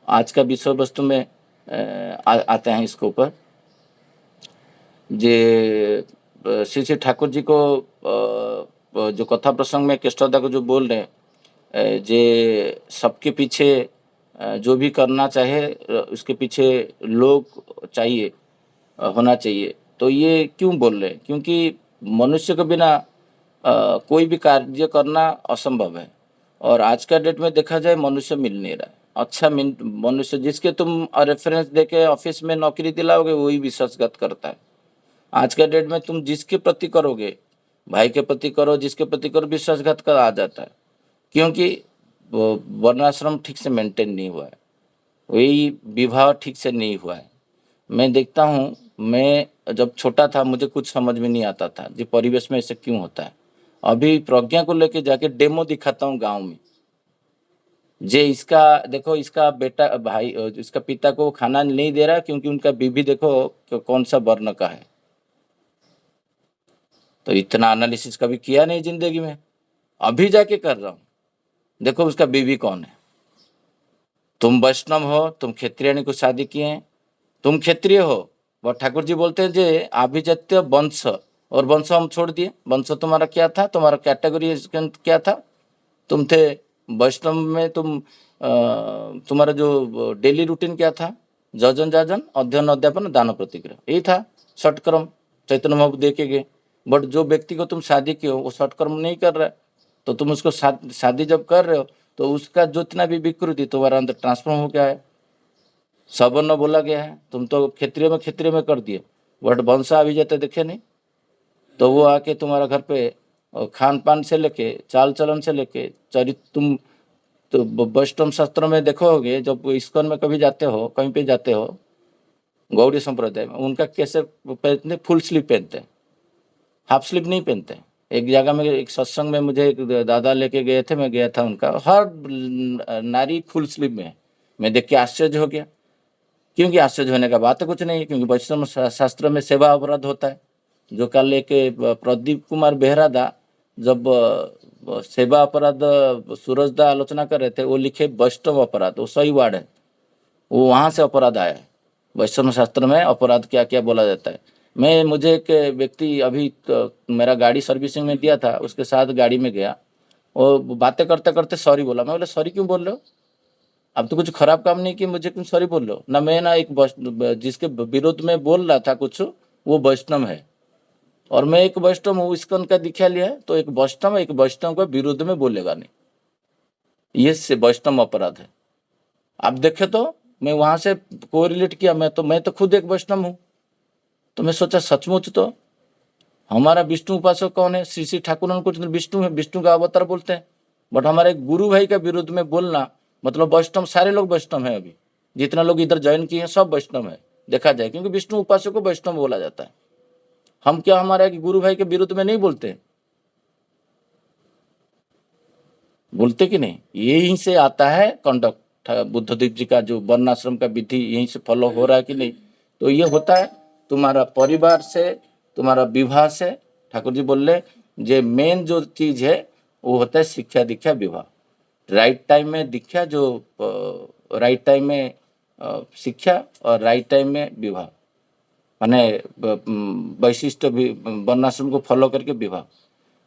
आज का विषय वस्तु में आते हैं इसके ऊपर। जे श्री ठाकुर जी को जो कथा प्रसंग में केष्टदा को जो बोल रहे हैं, जे सबके पीछे जो भी करना चाहे उसके पीछे लोग चाहिए, होना चाहिए। तो ये क्यों बोल रहे हैं? क्योंकि मनुष्य के बिना कोई भी कार्य करना असंभव है, और आज का डेट में देखा जाए मनुष्य मिल नहीं रहा है। अच्छा मनुष्य जिसके तुम रेफरेंस देके ऑफिस में नौकरी दिलाओगे वही विश्वासघात करता है। आज का डेट में तुम जिसके प्रति करोगे, भाई के प्रति करो, जिसके प्रति करो, विश्वासघात का आ जाता है, क्योंकि वो वर्णाश्रम ठीक से मेंटेन नहीं हुआ है, वही विवाह ठीक से नहीं हुआ है। मैं देखता हूँ, मैं जब छोटा था मुझे कुछ समझ में नहीं आता था जी परिवेश में ऐसे क्यों होता है। अभी प्रज्ञा को लेके जाके डेमो दिखाता हूँ गांव में, जे इसका देखो, इसका बेटा भाई इसका पिता को खाना नहीं दे रहा क्योंकि उनका बीबी देखो कौन सा वर्ण का है। तो इतना एनालिसिस कभी किया नहीं जिंदगी में, अभी जाके कर रहा हूँ। देखो उसका बीबी कौन है। तुम वैष्णव हो, तुम क्षत्रिय को शादी किए हैं, तुम क्षत्रिय हो, और ठाकुर जी बोलते हैं जे आभिजात्य वंश, और वंश हम छोड़ दिए। वंश तुम्हारा क्या था, तुम्हारा कैटेगरी क्या था, तुम थे वैष्णव में, तुम्हारा जो डेली रूटीन क्या था, जजन जाजन अध्ययन अध्यापन दान प्रतिग्रह, यही था षट कर्म चैतन्य महाप्रभु दे के गए। बट जो व्यक्ति को तुम शादी किए हो वो षट कर्म नहीं कर रहा है, तो तुम उसको शादी जब कर रहे हो तो उसका जितना भी विकृति तुम्हारा अंदर ट्रांसफॉर्म हो गया है। सवर्ण बोला गया है, तुम तो क्षत्रिय में कर दिए, बट वंश अभी जाते देखे नहीं। तो वो आके तुम्हारा घर पे खान पान से लेके, चाल चलन से लेके, चरित्र, तुम तो वैष्णव शास्त्रों में देखोगे, जब इस्कॉन में कभी जाते हो, कहीं पे जाते हो, गौड़ी संप्रदाय में, उनका कैसे पहनते, फुल स्लीव पहनते हैं, हाफ स्लीव नहीं पहनते। एक जगह में एक सत्संग में मुझे एक दादा लेके गए थे, मैं गया था उनका, हर नारी फुल स्लीव में है। मैं देख के आश्चर्य हो गया, क्योंकि आश्चर्य होने का बात कुछ नहीं है, क्योंकि वैष्णव शास्त्र में सेवा अपराध होता है। जो कल लेके प्रदीप कुमार बेहरा दा जब सेवा अपराध सूरज दा आलोचना कर रहे थे, वो लिखे वैष्णव अपराध, वो सही वर्ड है, वो वहाँ से अपराध आया है। वैष्णव शास्त्र में अपराध क्या क्या बोला जाता है। मुझे एक व्यक्ति अभी मेरा गाड़ी सर्विसिंग में दिया था, उसके साथ गाड़ी में गया, वो बातें करते करते सॉरी बोला। मैं बोला सॉरी क्यों बोल रहे हो, अब तो कुछ खराब काम नहीं किया, मुझे क्यों सॉरी बोल रहे हो ना। मैं ना एक जिसके विरोध में बोल रहा था कुछ, वो वैष्णव है और मैं एक वैष्णव हूँ, इस्कॉन का दीक्षा लिया है, तो एक वैष्णव के विरोध में बोलेगा नहीं, ये से वैष्णव अपराध है। आप देखे तो मैं वहां से कोरिलेट किया, मैं तो खुद एक वैष्णव हूँ। तो मैं सोचा सचमुच तो हमारा विष्णु उपासक कौन है, श्री श्री ठाकुर कुछ विष्णु है, विष्णु का अवतार बोलते हैं। बट हमारे गुरु भाई के विरुद्ध में बोलना मतलब वैष्णव, सारे लोग वैष्णव है, अभी जितना लोग इधर ज्वाइन किए हैं सब वैष्णव है देखा जाए, क्योंकि विष्णु उपासक को वैष्णव बोला जाता है। हम क्या हमारे गुरु भाई के विरुद्ध में नहीं बोलते, बोलते कि नहीं। यहीं से आता है कंडक्ट, बुद्धदेव जी का जो वर्णाश्रम का विधि यहीं से फॉलो हो रहा है कि नहीं। तो ये होता है तुम्हारा परिवार से, तुम्हारा विवाह से। ठाकुर जी बोल रहे जे मेन जो चीज है वो होता है शिक्षा दीक्षा विवाह। राइट टाइम में दीक्षा, जो राइट टाइम में शिक्षा और राइट टाइम में विवाह, माने वैशिष्ट वर्णाश्रम को फॉलो करके विवाह।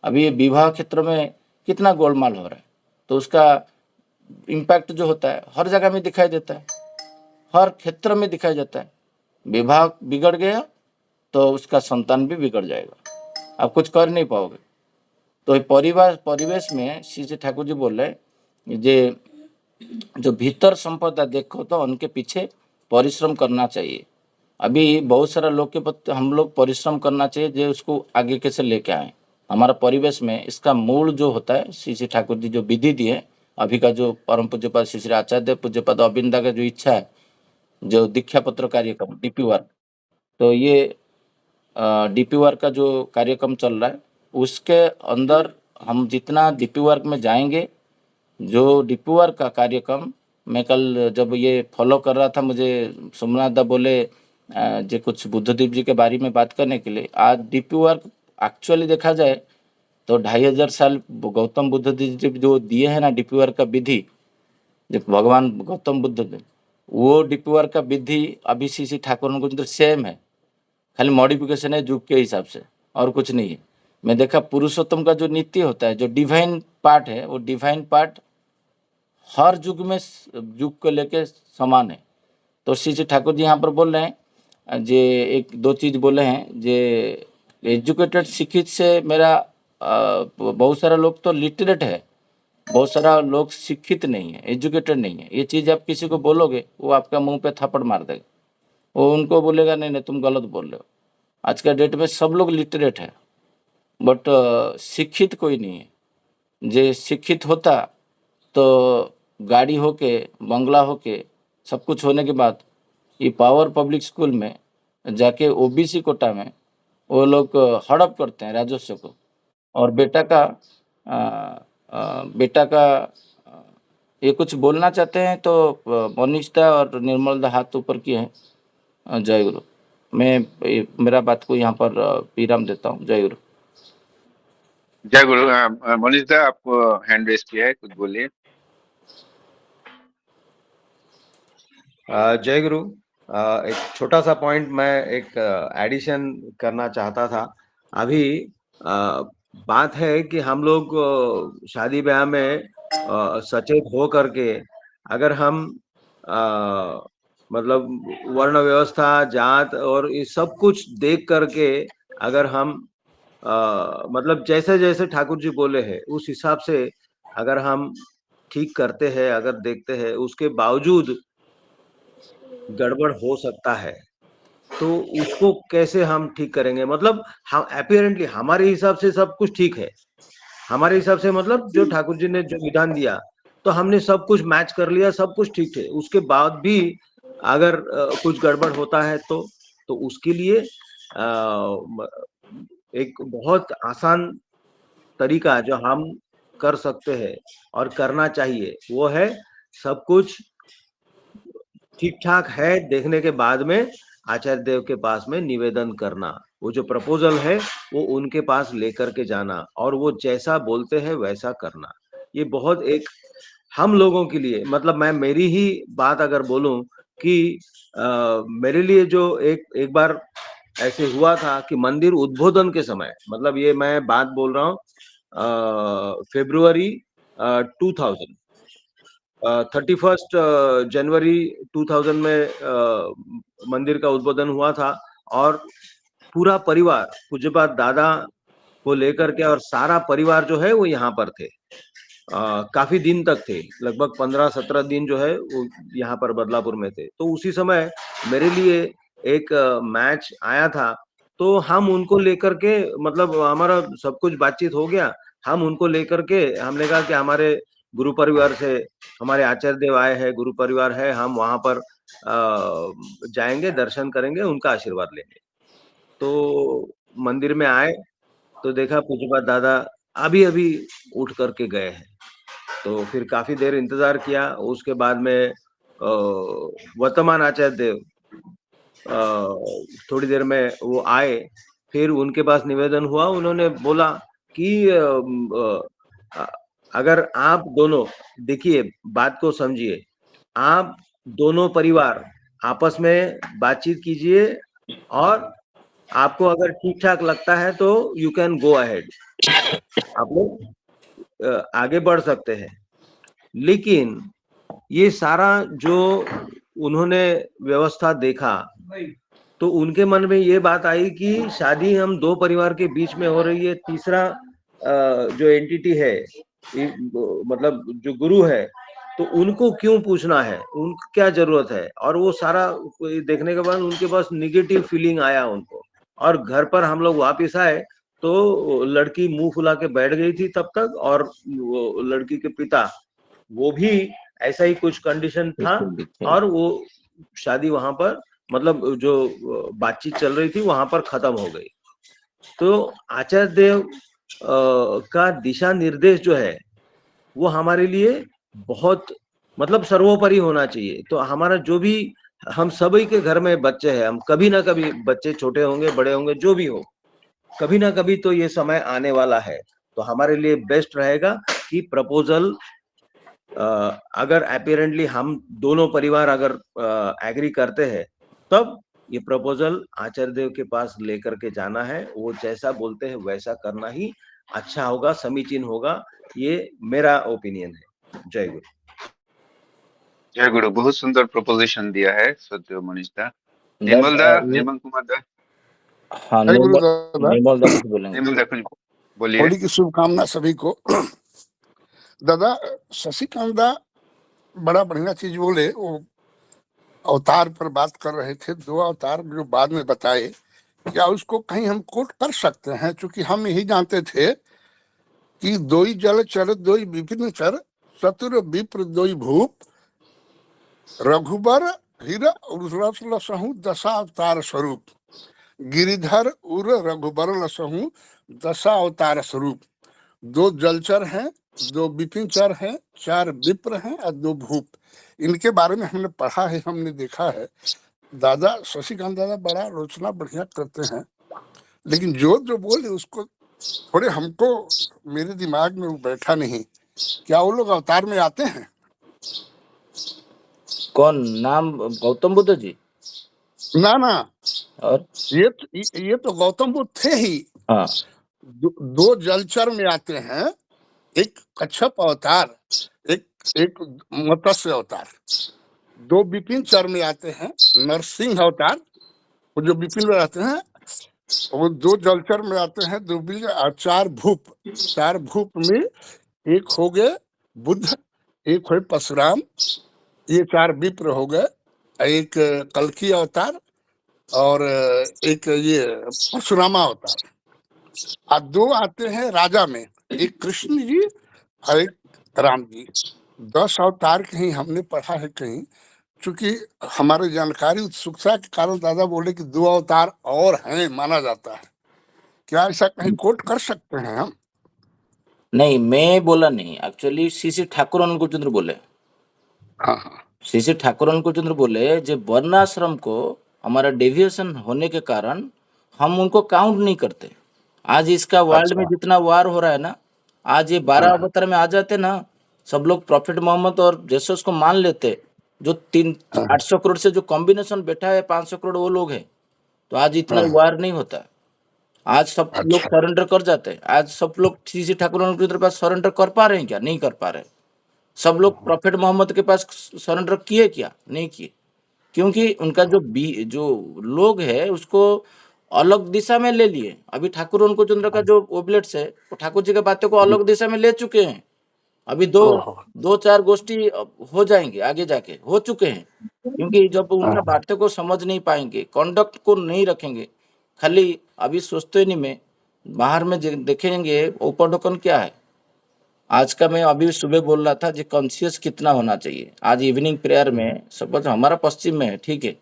अभी ये विवाह क्षेत्र में कितना गोलमाल हो रहा है, तो उसका इम्पैक्ट जो होता है हर जगह में दिखाई देता है, हर क्षेत्र में दिखाई देता है। विवाह बिगड़ गया तो उसका संतान भी बिगड़ जाएगा, आप कुछ कर नहीं पाओगे। तो परिवेश में श्री ठाकुर जी बोल रहे जे जो भीतर संपदा देखो तो उनके पीछे परिश्रम करना चाहिए। अभी बहुत सारा लोग के प्रति हम लोग परिश्रम करना चाहिए, जो उसको आगे कैसे लेके आए। हमारा परिवेश में इसका मूल जो होता है, श्री ठाकुर जी जो विधि दिए, अभी का जो परम पूज्यपाद श्री आचार्य पूज्यपाद अविंदा का जो इच्छा है, जो दीक्षा पत्र कार्यक्रम डीपी वर्क, तो ये डीपी वर्क का जो कार्यक्रम चल रहा है उसके अंदर हम जितना डीपी वर्क में जाएंगे, जो डीपी वर्क का कार्यक्रम, मैं कल जब ये फॉलो कर रहा था, मुझे सोमनाथ दा बोले जो कुछ बुद्धदेव जी के बारे में बात करने के लिए। आज डीपी वर्क एक्चुअली देखा जाए तो 2500 साल गौतम बुद्ध जी जो दिए हैं ना डीपी वर्क का विधि, जो भगवान गौतम बुद्ध ने, वो डीपी वर्क का विधि अभी श्री ठाकुर को सेम है, खाली मॉडिफिकेशन है युग के हिसाब से, और कुछ नहीं है। मैं देखा पुरुषोत्तम का जो नीति होता है, जो डिवाइन पार्ट है, वो डिवाइन पार्ट हर युग में युग को लेके समान है। तो श्री ठाकुर जी यहाँ पर बोल रहे हैं जे एक दो चीज बोले हैं, जे एजुकेटेड शिक्षित से मेरा बहुत सारा लोग तो लिटरेट है, बहुत सारा लोग शिक्षित नहीं है, एजुकेटेड नहीं है। ये चीज़ आप किसी को बोलोगे, वो आपका मुँह पे थप्पड़ मार देगा। वो उनको बोलेगा नहीं, नहीं तुम गलत बोल रहे हो। आज का डेट में सब लोग लिटरेट है, बट शिक्षित कोई नहीं है। जे शिक्षित होता तो गाड़ी होके, बंगला होके, सब कुछ होने के बाद ये पावर पब्लिक स्कूल में जाके ओबीसी कोटा में वो लोग हड़प करते हैं राजस्व को। और बेटा का ये कुछ बोलना चाहते हैं तो मनीषदा और निर्मल दा हाथ ऊपर किए हैं। जय गुरु। मैं मेरा बात को यहाँ पर विराम देता हूँ। जय गुरु। जय गुरु। मनीष दा, आपको हैंड रेस किया है, कुछ बोलिए। जय गुरु। एक छोटा सा पॉइंट मैं एक एडिशन करना चाहता था। अभी बात है कि हम लोग शादी ब्याह में सचेत हो करके अगर हम मतलब वर्ण व्यवस्था, जात और ये सब कुछ देख करके अगर हम मतलब जैसे जैसे ठाकुर जी बोले हैं उस हिसाब से अगर हम ठीक करते हैं, अगर देखते हैं, उसके बावजूद गड़बड़ हो सकता है, तो उसको कैसे हम ठीक करेंगे? मतलब हम अपीयरेंटली हमारे हिसाब से सब कुछ ठीक है, हमारे हिसाब से मतलब जो ठाकुर जी ने जो विधान दिया तो हमने सब कुछ मैच कर लिया, सब कुछ ठीक है। उसके बाद भी अगर कुछ गड़बड़ होता है तो उसके लिए एक बहुत आसान तरीका जो हम कर सकते हैं और करना चाहिए वो है सब कुछ ठीक ठाक है देखने के बाद में आचार्य देव के पास में निवेदन करना। वो जो प्रपोजल है वो उनके पास लेकर के जाना और वो जैसा बोलते हैं वैसा करना। ये बहुत एक हम लोगों के लिए मतलब मैं मेरी ही बात अगर बोलूं कि मेरे लिए जो एक बार ऐसे हुआ था कि मंदिर उद्बोधन के समय मतलब ये मैं बात बोल रहा हूँ फरवरी 2000 31 जनवरी 2000 में मंदिर का उद्बोधन हुआ था और पूरा परिवार पूज्यपाद दादा को लेकर के और सारा परिवार जो है वो यहाँ पर थे। काफी दिन तक थे, लगभग 15-17 दिन जो है वो यहाँ पर बदलापुर में थे। तो उसी समय मेरे लिए एक मैच आया था, तो हम उनको लेकर के मतलब हमारा सब कुछ बातचीत हो गया। हम उनको लेकर के हमने कहा कि हमारे गुरु परिवार से हमारे आचार्य देव आए हैं, गुरु परिवार है, हम वहाँ पर जाएंगे, दर्शन करेंगे, उनका आशीर्वाद लेंगे। तो मंदिर में आए तो देखा पूज्यपाद दादा अभी-अभी उठ करके गए हैं। तो फिर काफी देर इंतजार किया, उसके बाद में वर्तमान आचार्य देव थोड़ी देर में वो आए, फिर उनके पास निवेदन हुआ, उन्होंने बोला कि अगर आप दोनों देखिए बात को समझिए, आप दोनों परिवार आपस में बातचीत कीजिए और आपको अगर ठीक-ठाक लगता है तो यू कैन गो अहेड। आप लोग आगे बढ़ सकते हैं। लेकिन ये सारा जो उन्होंने व्यवस्था देखा तो उनके मन में ये बात आई कि शादी हम दो परिवार के बीच में हो रही है, तीसरा जो एंटिटी है मतलब जो गुरु है तो उनको क्यों पूछना है, उनको क्या जरूरत है? और वो सारा देखने के बाद उनके पास निगेटिव फीलिंग आया उनको और घर पर हम लोग वापिस आए तो लड़की मुंह फुला के बैठ गई थी तब तक और वो लड़की के पिता वो भी ऐसा ही कुछ कंडीशन था और वो शादी वहां पर मतलब जो बातचीत चल रही थी वहां पर खत्म हो गई। तो आचार्य देव का दिशा निर्देश जो है वो हमारे लिए बहुत मतलब सर्वोपरि होना चाहिए। तो हमारा जो भी हम सभी के घर में बच्चे हैं, हम कभी ना कभी बच्चे छोटे होंगे, बड़े होंगे, जो भी हो, कभी ना कभी तो ये समय आने वाला है। तो हमारे लिए बेस्ट रहेगा कि प्रपोजल अगर अपीयरेंटली हम दोनों परिवार अगर एग्री करते हैं तब ये प्रपोजल आचार्य देव के पास लेकर के जाना है। वो जैसा बोलते हैं वैसा करना ही अच्छा होगा, समीचीन होगा। ये मेरा ओपिनियन है। जय गुरु। जय गुरु। बहुत सुंदर प्रोपोजिशन दिया है सत्य मनीष दा। निर्मल कुमार दा। हाँ, जय गुरु दादा। निर्मल दा कुछ बोलेंगे। निर्मल दा कुछ बोलिए। होली की शुभकामना सभी को। दादा शशिकांत दा बड़ा बढ़िया चीज बोले। वो अवतार पर बात कर रहे थे, 2 अवतार जो बाद में बताए, क्या उसको कहीं हम कोट कर सकते हैं? क्योंकि हम यही जानते थे कि 2 जल चर 2 विपिन चर चतुर विप्र 2 भूप रघुबर हीर लसहु दशा अवतार स्वरूप गिरिधर उर रघुबर लसहु दशा अवतार स्वरूप। 2 जलचर हैं, 2 विपिन चर हैं, 4 विप्र हैं और 2 भूप। इनके बारे में हमने पढ़ा है, हमने देखा है। दादा शशिकांत दादा बड़ा आलोचना बढ़िया करते हैं, लेकिन जो बोले उसको थोड़े हमको मेरे दिमाग में वो बैठा नहीं। क्या वो लोग अवतार में आते हैं? कौन नाम? गौतम बुद्ध जी? ना ना, और ये तो गौतम बुद्ध थे ही। हाँ, 2 जलचर में आते हैं, एक कच्छप अवतार, एक मत्स्य अवतार। 2 विपिन चर में आते हैं, नरसिंह अवतार। वो जो विपिन में आते हैं वो 2 जलचर में आते हैं, 2 बीज और 4 भूप। 4 भूप में एक हो गए बुद्ध, एक हो परशुराम, ये 4 विप्र हो गए, एक कल्कि अवतार और एक ये परशुरामा अवतार। और 2 आते हैं राजा में, एक कृष्ण जी और एक राम जी। 10 अवतार कहीं हमने पढ़ा है कहीं, क्योंकि हमारे जानकारी उत्सुकता के कारण दादा बोले कि 2 अवतार और हैं माना जाता है। क्या ऐसा कहीं कोट कर सकते हैं हम? नहीं, मैं बोला नहीं, एक्चुअली श्री ठाकुर अनुकूलचंद्र बोले। हाँ हाँ, श्री ठाकुर अनुकूलचंद्र बोले जो वर्णाश्रम को हमारा डेविएशन होने के कारण हम उनको काउंट नहीं करते। आज इसका वर्ल्ड में अच्छा, जितना वार हो रहा है ना, आज ये 12 हाँ अवतार में आ जाते ना, सब लोग प्रॉफिट मोहम्मद और जेसस को मान लेते। जो 800 करोड़ से जो कॉम्बिनेशन बैठा है, 500 करोड़ वो लोग हैं, तो आज इतना हाँ, वार नहीं होता। आज सब लोग अच्छा, सरेंडर कर जाते हैं। आज सब लोग श्री ठाकुर अनुकूलचंद्र के पास सरेंडर कर पा रहे हैं क्या? नहीं कर पा रहे। सब लोग प्रॉफिट मोहम्मद के पास सरेंडर किए क्या? नहीं किए, क्योंकि उनका जो लोग है उसको अलग दिशा में ले लिए। अभी ठाकुर अनुकूलचंद्र का जो ओबलेट्स है वो ठाकुर जी की बातों को अलग दिशा में ले चुके हैं। अभी ओहो, 2-4 गोष्ठी हो जाएंगे, आगे जाके हो चुके हैं, क्योंकि जब उनका हाँ, बातों को समझ नहीं पाएंगे, कंडक्ट को नहीं रखेंगे, खाली अभी सोचते नहीं में बाहर में देखेंगे ऊपर ढुकन क्या है। आज का मैं अभी सुबह बोल रहा था, जो कॉन्शियस कितना होना चाहिए। आज इवनिंग प्रेयर में सपोज हमारा पश्चिम में है, ठीक है,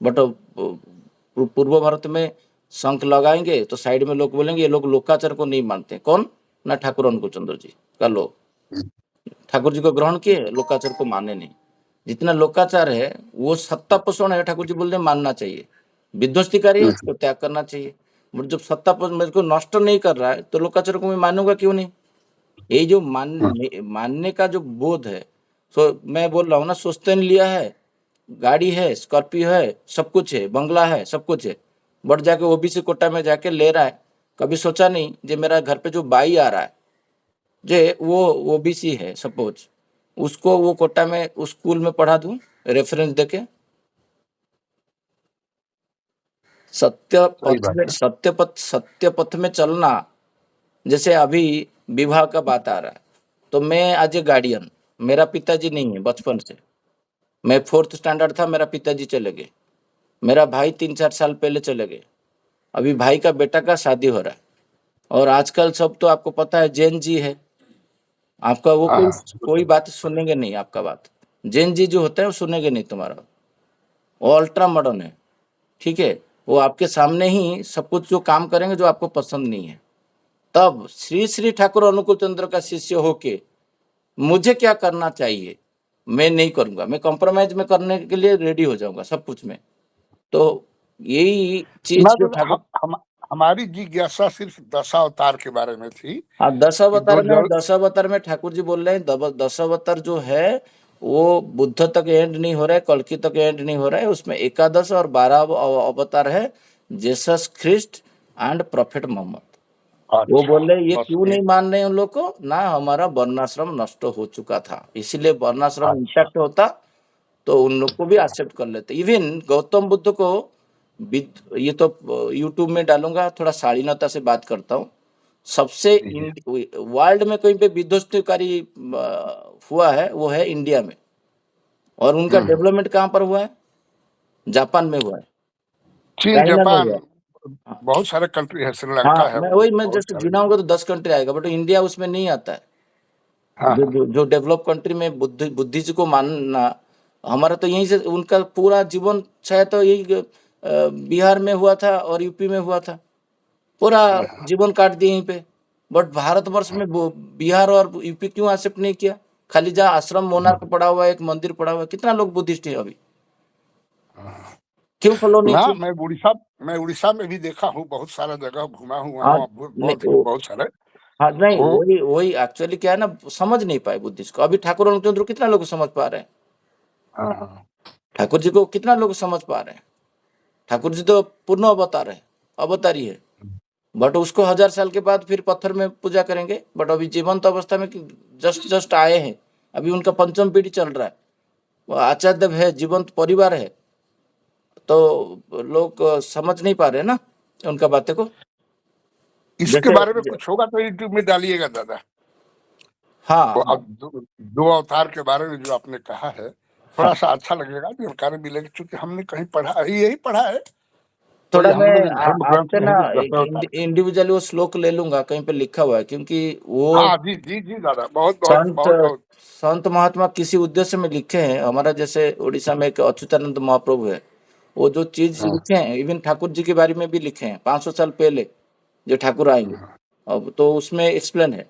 बट पूर्व भारत में शंख लगाएंगे तो साइड में लोग बोलेंगे ये लोग लोकाचार को नहीं मानते। कौन? ना ठाकुर अनुकूलचंद्र जी का लोग ठाकुर जी को ग्रहण किए, लोकाचार को माने नहीं। जितना लोकाचार है वो सत्ता पोषण है, ठाकुर जी बोलते मानना चाहिए। विध्वंसकारी है उसको त्याग करना चाहिए। बट जब सत्ता पोषण मेरे को नष्ट नहीं कर रहा है तो लोकाचार को मैं मानूंगा क्यों नहीं? ये जो मानने का जो बोध है, तो मैं बोल रहा हूँ ना, सोचते नहीं लिया है, गाड़ी है, स्कॉर्पियो है, सब कुछ है, बंगला है, सब कुछ है, बट जाके ओबीसी कोटा में जाके ले रहा है। कभी सोचा नहीं जो मेरा घर पे जो बाई आ रहा है, जे वो ओबीसी है सपोज, उसको वो कोटा में उस स्कूल में पढ़ा दूं रेफरेंस देके। सत्य सही पथ बात में है। सत्य पथ में चलना। जैसे अभी विवाह का बात आ रहा है, तो मैं एज ए गार्डियन, मेरा पिताजी नहीं है बचपन से, मैं 4th स्टैंडर्ड था, मेरा पिताजी चले गए, मेरा भाई 3-4 साल पहले चले गए, अभी भाई का बेटा का शादी हो रहा है। और आजकल सब तो आपको पता है जैन जी है, आपका वो कोई हाँ, कोई बात सुनेंगे नहीं। आपका बात जैन जी जो होते हैं वो सुनेंगे नहीं तुम्हारा। वो अल्ट्रा मॉडर्न है, ठीक है, वो आपके सामने ही सब कुछ जो काम करेंगे जो आपको पसंद नहीं है। तब श्री ठाकुर अनुकूलचंद्र का शिष्य होके मुझे क्या करना चाहिए? मैं नहीं करूंगा, मैं कॉम्प्रोमाइज में करने के लिए रेडी हो जाऊंगा सब कुछ में। तो यही चीज ना जो दादा, ठाकुर, हमारी जिज्ञासा सिर्फ 10 अवतार के बारे में थी हाँ, कि 2 दस अवतार में ठाकुर जी बोल रहे हैं 10 अवतार जो है वो बुद्ध तक एंड नहीं हो रहा है, कल्कि तक एंड नहीं हो रहा है, उसमें 11 और 12 अवतार है, Jesus Christ and prophet Muhammad. वो अच्छा, बोल रहे ये बस क्यों नहीं मान रहे उन लोग को? ना हमारा वर्णाश्रम नष्ट हो चुका था, इसीलिए वर्णाश्रम अच्छा, इंटैक्ट होता तो उन लोग को भी एक्सेप्ट कर लेते। इवन गौतम बुद्ध को ये तो यूट्यूब में डालूंगा, थोड़ा शालीनता से बात करता हूँ। सबसे जी जी वर्ल्ड में कहीं पे विध्वंसकारी हुआ है वो है इंडिया में, और उनका डेवलपमेंट कहाँ पर हुआ है? जापान में हुआ है, चीन चाइना में जापान हुआ है। हाँ, बहुत सारे कंट्री है, श्रीलंका हाँ, है, मैं वो वही मैं बहुत जस्ट सारे। गिनाऊंगा तो 10 कंट्री आएगा, बट इंडिया उसमें नहीं आता है। हाँ हाँ जो डेवलप कंट्री में बुद्धिज्म को मानना, हमारा तो यहीं से उनका पूरा जीवन शायद तो यही बिहार में हुआ था और यूपी में हुआ था, पूरा हाँ, जीवन काट दिए यहीं पे। बट भारतवर्ष में बिहार और यूपी क्यों एक्सेप्ट नहीं किया? खाली जहाँ आश्रम मोनार्क पड़ा हुआ है, एक मंदिर पड़ा हुआ है, कितना लोग बुद्धिस्ट है अभी, हाँ। क्यों फॉलो नहीं ना, किया? मैं उड़ीसा में भी देखा हूँ, बहुत सारा जगह घुमा हूँ, हाँ, वहाँ नहीं बहुत सारे हाँ, नहीं वो। वही वही एक्चुअली क्या है ना, समझ नहीं पाए बुद्धिस्ट को। अभी ठाकुर अनुचंद्र को कितना लोग समझ पा रहे हैं? हाँ हाँ ठाकुर जी को कितना लोग समझ पा रहे हैं? ठाकुर जी तो पूर्ण अवतार है, अवतारी है, बट उसको 1000 साल के बाद फिर पत्थर में पूजा करेंगे। बट अभी जीवंत अवस्था में जस्ट जस्ट आए हैं, अभी उनका 5वीं पीढ़ी चल रहा है, वो आचार्य देव है, जीवंत परिवार है, तो लोग समझ नहीं पा रहे ना उनका बातें को। इसके जैसे बारे में कुछ होगा तो यूट्यूब में डालिएगा दादा। हाँ वो हाँ अब दो अवतार के बारे में जो आपने कहा है, थोड़ा हाँ, सा अच्छा लगेगा, जानकारी मिलेगी, क्योंकि हमने कहीं पढ़ा यही पढ़ा है। थोड़ा कोई मैं हम लोग एक धर्म ग्रंथ आपसे में ना है जो एक 10 अवतार है। इंडिविजुअली वो श्लोक ले लूंगा, कहीं पे लिखा हुआ है, क्योंकि वो हाँ जी जी जी दादा, बहुत बहुत संत बहुत बहुत। संत महात्मा किसी उद्देश्य में लिखे हैं। हमारा जैसे उड़ीसा में एक अच्युतानंद महाप्रभु है, वो जो चीज हाँ लिखे हैं, इवन ठाकुर जी के बारे में भी लिखे हैं 500 साल पहले, जो ठाकुर आएंगे, हाँ। अब तो उसमें एक्सप्लेन है।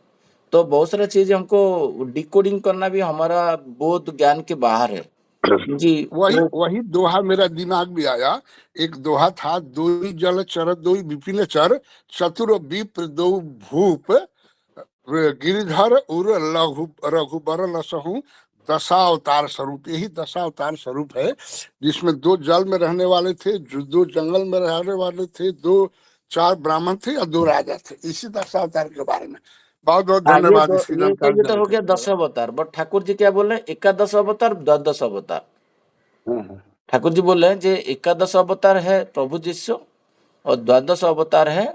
तो बहुत सारी चीजें हमको डिकोडिंग करना भी हमारा बोध ज्ञान के बाहर है, क्योंकि वही वो वही दोहा मेरा दिमाग में आया। एक दोहा था, दोई जल चर दोई विपिन चर, चतुर विप्र दो भूप, गिरिधर उर लघु रघुबर लसहु, दशावतार स्वरूप। यही दशावतार स्वरूप है, जिसमें 2 जल में रहने वाले थे, जो 2 जंगल में रहने वाले थे, 4 ब्राह्मण थे और 2 राजा थे। इसी दशावतार के बारे में बहुत बहुत हाँ, धन्यवाद इसकी जानकारी ये तो देने हो के गया लिए। 10 अवतार। बट ठाकुर जी क्या बोल रहे हैं? एकादश अवतार, 10 अवतार। हाँ, ठाकुर जी बोल रहे हैं, जे एकादश अवतार है प्रभु जिसु, और 12 अवतार है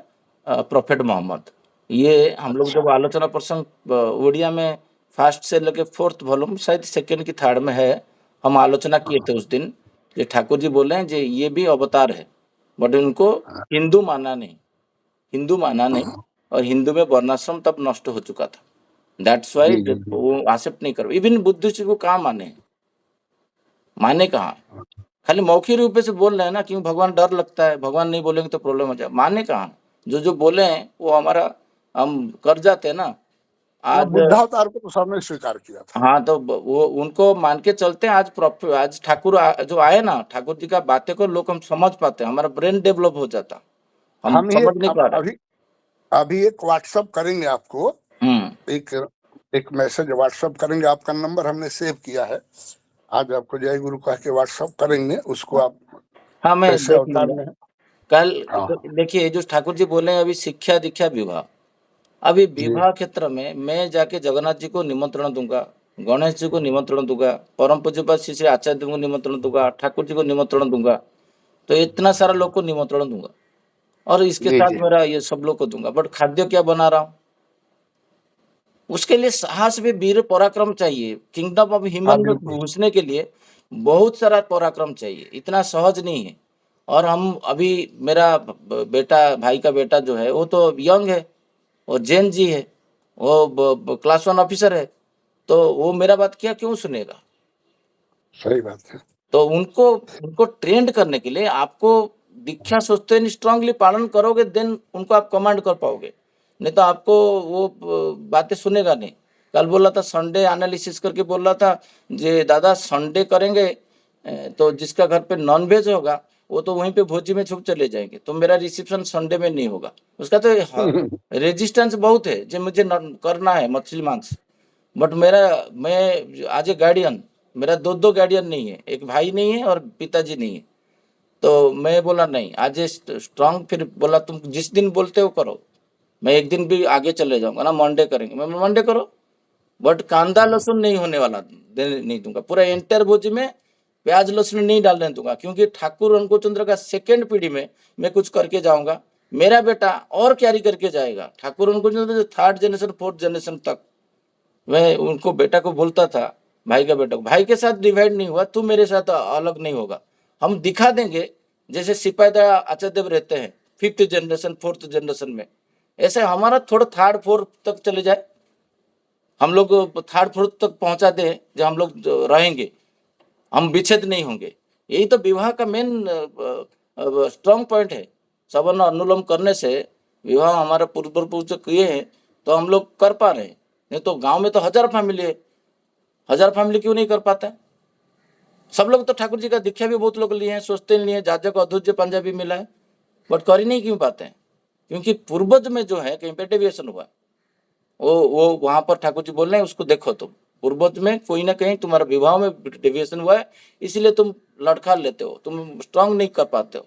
प्रोफेट मोहम्मद। ये हम लोग अच्छा जब आलोचना प्रसंग उड़िया में फर्स्ट से लेके 4th वॉल्यूम, शायद सेकंड की 3rd में है, हम आलोचना किए थे उस दिन। ये ठाकुर जी बोले हैं जे ये भी अवतार है, बट उनको हाँ, हिंदू माना नहीं, हिंदू माना नहीं, हाँ, और हिंदू में वर्णाश्रम तब नष्ट हो चुका था। दैट्स वाई जी जी जी। वो एक्सेप्ट नहीं करो। इवन बुद्धिस्ट को कहाँ माने, माने कहाँ? खाली मौखिक रूप से बोल रहे हैं ना, क्यों भगवान डर लगता है, भगवान नहीं बोलेंगे तो प्रॉब्लम हो जाए, माने कहाँ? जो बोले हैं वो हमारा हम कर जाते हैं ना ना, आज। बुद्धावतार को तो सबने स्वीकार किया था। हाँ, तो वो उनको मान के चलते हैं। आज ठाकुर जो आए ना, ठाकुर जी का बातें को लोग हम समझ पाते हैं, हमारा ब्रेन डेवलप हो जाता, हम हम ये समझ नहीं पा रहे। अभी अभी एक व्हाट्सअप करेंगे आपको, हम्म, एक एक मैसेज व्हाट्सअप करेंगे। आपका नंबर हमने सेव किया है, आज आपको जय गुरु कह के व्हाट्सअप करेंगे, उसको आप हाँ, मैं कैसे देख अवतार लूंगा में है। कल। हाँ देखिए जो ठाकुर जी बोले हैं, अभी शिक्षा दीक्षा विवाह, अभी जी विवाह क्षेत्र में मैं जाके जगन्नाथ जी को निमंत्रण दूंगा, गणेश जी को निमंत्रण दूंगा, परम पूज्यपाद श्री श्री आचार्य देव को निमंत्रण दूंगा, ठाकुर जी को निमंत्रण दूंगा, तो इतना सारा लोग को निमंत्रण दूंगा, और इसके जी साथ जी मेरा ये सब लोग को दूंगा। बट खाद्य क्या बना रहा हूँ? उसके लिए साहस भी, वीर पराक्रम चाहिए। किंगडम ऑफ हाँ ह्यूमन में बिल्कुल। घुसने के लिए बहुत सारा पराक्रम चाहिए, इतना सहज नहीं है। और हम अभी, मेरा बेटा, भाई का बेटा जो है, वो तो यंग है, वो जैन जी है, वो क्लास 1 ऑफिसर है, तो वो मेरा बात क्या क्यों सुनेगा? सही बात है। तो उनको उनको ट्रेंड करने के लिए आपको दीक्षा सोचते स्ट्रांगली पालन करोगे, देन उनको आप कमांड कर पाओगे, नहीं तो आपको वो बातें सुनेगा नहीं। कल बोला था संडे एनालिसिस करके बोल रहा था, जे दादा संडे करेंगे तो जिसका घर पे नॉन वेज होगा वो तो वहीं पे भोजी में छुप चले जाएंगे, तो मेरा रिसेप्शन संडे में नहीं होगा। उसका तो रेजिस्टेंस बहुत है, जो मुझे करना है मछली मांस। बट मैं आज ए गार्डियन, मेरा दो गार्डियन नहीं है, एक भाई नहीं है और पिताजी नहीं है। तो मैं बोला नहीं, आज स्ट्रांग, फिर बोला तुम जिस दिन बोलते हो करो, मैं एक दिन भी आगे चले जाऊंगा ना, मंडे करेंगे, मैं मंडे करो, बट कांदा लहसुन नहीं होने वाला, देने नहीं दूंगा। पूरा एंटर भोजी में प्याज लहसुन नहीं डालने दूंगा, क्योंकि ठाकुर अंकुचंद्र का 2nd पीढ़ी में मैं कुछ करके जाऊंगा, मेरा बेटा और कैरी करके जाएगा। ठाकुर उनको जो 3rd जनरेशन 4th जनरेशन तक मैं उनको बेटा को बोलता था, भाई का बेटा को, भाई के साथ डिवाइड नहीं हुआ, तू मेरे साथ अलग नहीं होगा। हम दिखा देंगे जैसे सिपाही दया आचार्य रहते हैं 5th जनरेशन 4th जनरेशन में, ऐसे हमारा थोड़ा 3rd 4th तक चले जाए, हम लोग 3rd 4th तक पहुंचा दें, जो हम लोग रहेंगे, हम विच्छेद नहीं होंगे। यही तो विवाह का मेन स्ट्रॉन्ग पॉइंट है। सवर्ण अनुलोम करने से विवाह हमारे पूर्वज किए हैं तो हम लोग कर पा रहे हैं, नहीं तो गांव में तो 1000 फैमिली है, 1000 फैमिली क्यों नहीं कर पाते? सब लोग तो ठाकुर जी का दीक्षा भी बहुत लोग लिए हैं, सोचते नहीं है, जात को अधूर्य पंजाबी मिला है, बट कर ही नहीं क्यों पाते हैं? क्योंकि पूर्वज में जो है कहीं पे डेविएशन हुआ, वो वहां पर ठाकुर जी बोल रहे हैं उसको देखो, तुम पूर्वज में कोई ना कहीं तुम्हारा विवाह में डेविएशन हुआ है, इसीलिए तुम लड़खड़ा लेते हो, तुम स्ट्रांग नहीं कर पाते हो।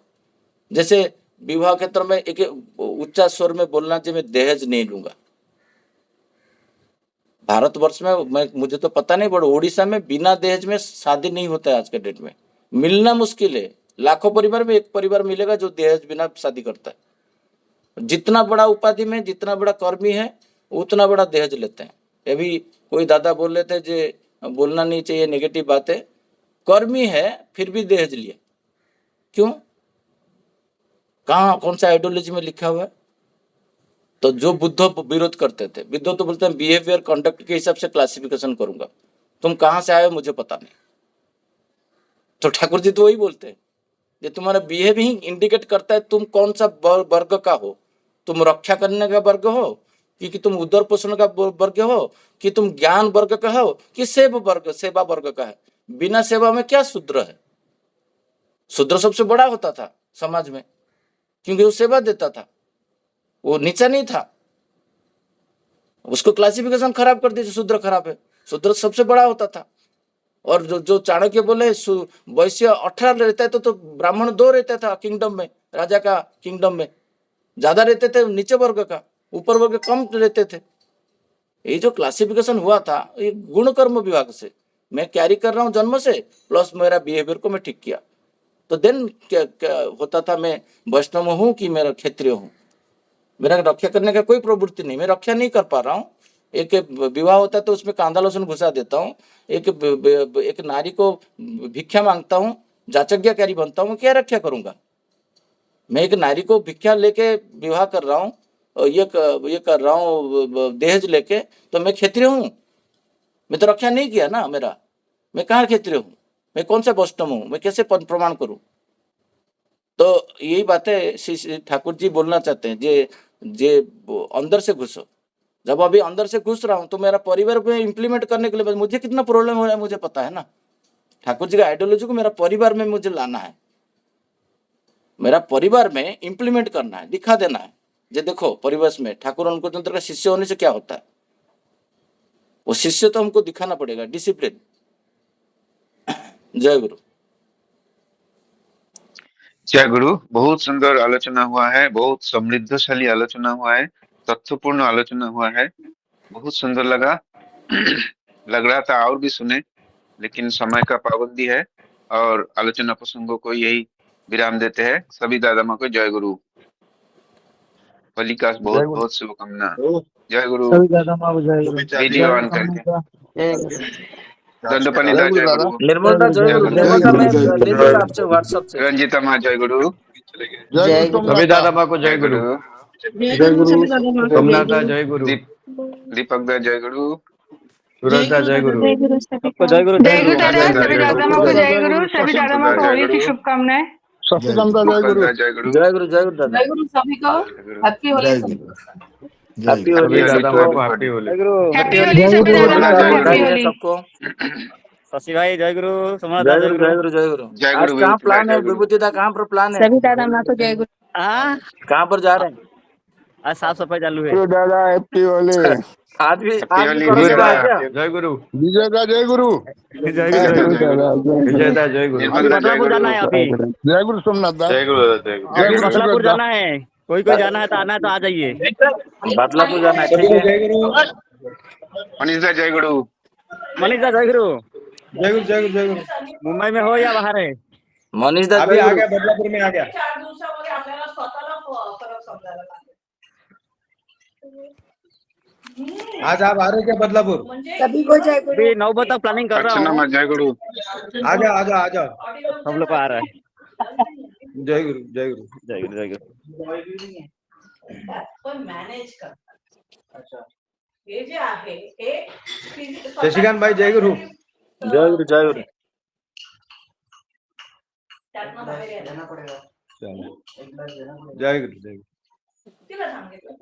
जैसे विवाह क्षेत्र में एक उच्चा स्वर में बोलना चाहिए, मैं दहेज नहीं लूंगा। भारतवर्ष में मुझे तो पता नहीं, बट उड़ीसा में बिना दहेज में शादी नहीं होता है आज के डेट में, मिलना मुश्किल है। लाखों परिवार में एक परिवार मिलेगा जो दहेज बिना शादी करता है। जितना बड़ा उपाधि में जितना बड़ा कर्मी है उतना बड़ा दहेज लेते हैं। अभी कोई दादा बोल रहे थे जो बोलना नहीं चाहिए नेगेटिव बातें, कर्मी है फिर भी दहेज लिया, क्यों? कहाँ कौन सा आइडियोलॉजी में लिखा हुआ है? तो जो बुद्ध विरोध करते थे, बुद्ध तो बोलते हैं बिहेवियर कंडक्ट के हिसाब से क्लासिफिकेशन करूंगा, तुम कहां से आए हो मुझे पता नहीं। तो ठाकुर जी तो वही बोलते हैं, ये तुम्हारा बिहेव ही इंडिकेट करता है तुम कौन सा वर्ग का हो। तुम रक्षा करने का वर्ग हो कि तुम उदर पोषण का वर्ग हो, कि तुम ज्ञान वर्ग का हो, कि सेवा वर्ग का है। बिना सेवा में क्या शूद्र है? शूद्र सबसे बड़ा होता था समाज में, क्योंकि वो सेवा देता था, वो नीचा नहीं था। उसको क्लासिफिकेशन खराब कर दी, शूद्र खराब है, शूद्र सबसे बड़ा होता था। और जो चाणक्य बोले वैश्य 18 रहता है तो ब्राह्मण 2 रहता था किंगडम में, राजा का किंगडम में ज्यादा रहते थे, नीचे वर्ग का ऊपर वर्ग कम रहते थे। ये जो क्लासिफिकेशन हुआ था ये गुण कर्म विभाग से मैं कैरी कर रहा हूँ जन्म से, प्लस मेरा बिहेवियर को मैं ठीक किया, तो देन क्या होता था, मैं वैष्णव हूँ कि मेरा क्षत्रिय हूँ। मेरा रक्षा करने का कोई प्रवृत्ति नहीं, मैं रक्षा नहीं कर पा रहा हूँ। एक विवाह होता है तो उसमें कांदा लहसुन घुसा देता हूँ, एक नारी को भिक्षा मांगता हूँ, जाचज्ञाकारी बनता हूँ, क्या रक्षा करूंगा? मैं एक नारी को भिक्षा लेके विवाह कर रहा हूँ, ये कर रहा हूँ दहेज लेके, तो मैं क्षत्रिय हूँ? मैं तो रक्षा नहीं किया ना मेरा, मैं कहाँ क्षत्रिय हूँ? मैं कौन सा वैष्णव हूँ? मैं कैसे प्रमाण करूँ? तो यही बातें ठाकुर जी बोलना चाहते हैं, जे अंदर से घुसो। जब अभी अंदर से घुस रहा हूं तो मेरा परिवार में इंप्लीमेंट करने के लिए मुझे कितना प्रॉब्लम हो रहा है मुझे पता है ना। ठाकुर जी का आइडियोलॉजी को मेरा परिवार में मुझे लाना है, मेरा परिवार में इंप्लीमेंट करना है, दिखा देना है। जे देखो परिवेश में ठाकुर उनको तंत्र का शिष्य होने से क्या होता है, वो शिष्य तो हमको दिखाना पड़ेगा, डिसिप्लिन। जय गुरु। जय गुरु। बहुत सुंदर आलोचना हुआ है, बहुत समृद्धशाली आलोचना हुआ है, तथ्यपूर्ण आलोचना हुआ है, बहुत सुंदर लगा। लग रहा था और भी सुने, लेकिन समय का पाबंदी है और आलोचना प्रसंगों को यही विराम देते हैं। सभी दादा माँ को जय गुरु। होली का बहुत बहुत शुभकामना। जय गुरु। वीडियो ऑन करके दंडपनी दा जय गुरु। निर्मल दा जय गुरु। निर्मल दा मैं ले लूंगा आपसे व्हाट्सएप से। रंजीता माँ जय गुरु। जय गुरु सभी दादा माँ को जय गुरु। सोमनाथ दा जय गुरु। दीपक दा जय गुरु। सूरज दा जय गुरु। सबको जय गुरु। जय गुरु दादा, सभी दादा माँ को जय गुरु, सभी दादा माँ को होली की शुभकामनाएं। सचिदानंद जय गुरु। जय गुरु। जय गुरु दादा। जय गुरु सभी को, हैप्पी होली। हैप्पी होली दादा माँ को हैप्पी होली। हैप्पी होली सभी दादा माँ को, हैप्पी होली सबको। शशि भाई जय गुरु। सोमनाथ जय जय गुरु गुरु। जय गुरु जय गुरु। जय आज गुरु कहाँ विभूति प्लान भाई, है जय गुरु। विभूति दा, कहाँ पर प्लान है? सभी दादा माँ को जय गुरु। कहाँ पर जा रहे हैं? आज साफ सफाई चालू है। दादा हैप्पी होली। आज भी होली, करो विजय सेवा है दा। क्या? जय गुरु। विजय दा जय गुरु। जय गुरु। विजय दा जय गुरु। निर्मल अभी दा जय बदलापुर गुरु। जाना है। अभी जय गुरु सोमनाथ दा। जय गुरु जय गुरु। अभी गुरु बदलापुर सूरज दा। जाना है। कोई जाना है तो आना है तो आ जाइए। बदलापुर जाना है, ठीक है। मनीष दा जय गुरु। मनीष दा जय गुरु। जय गुरु जय गुरु जय गुरु। मुंबई में हो या बाहर है? मनीष दा अभी जय आ गुरु। गया, बदलापुर में आ गया। आज आप आ रहे क्या बदलापुर? सभी को जय गुरु। अभी 9 बजे तक प्लानिंग कर रहा अर्चना हूँ, माँ जय गुरु। आ जाओ आ जाओ आ जाओ। सब लोग आ रहा है। जय गुरु जय गुरु। जय गुरु, जय गुरु। पण मॅनेज कर. अच्छा, हे जे आहे हे शशिकांत भाई जय गुरु। जय गुरु, जय गुरु। त्यातनं बाहेर यायला. जय गुरु जय गुरु। तिला सांगितलं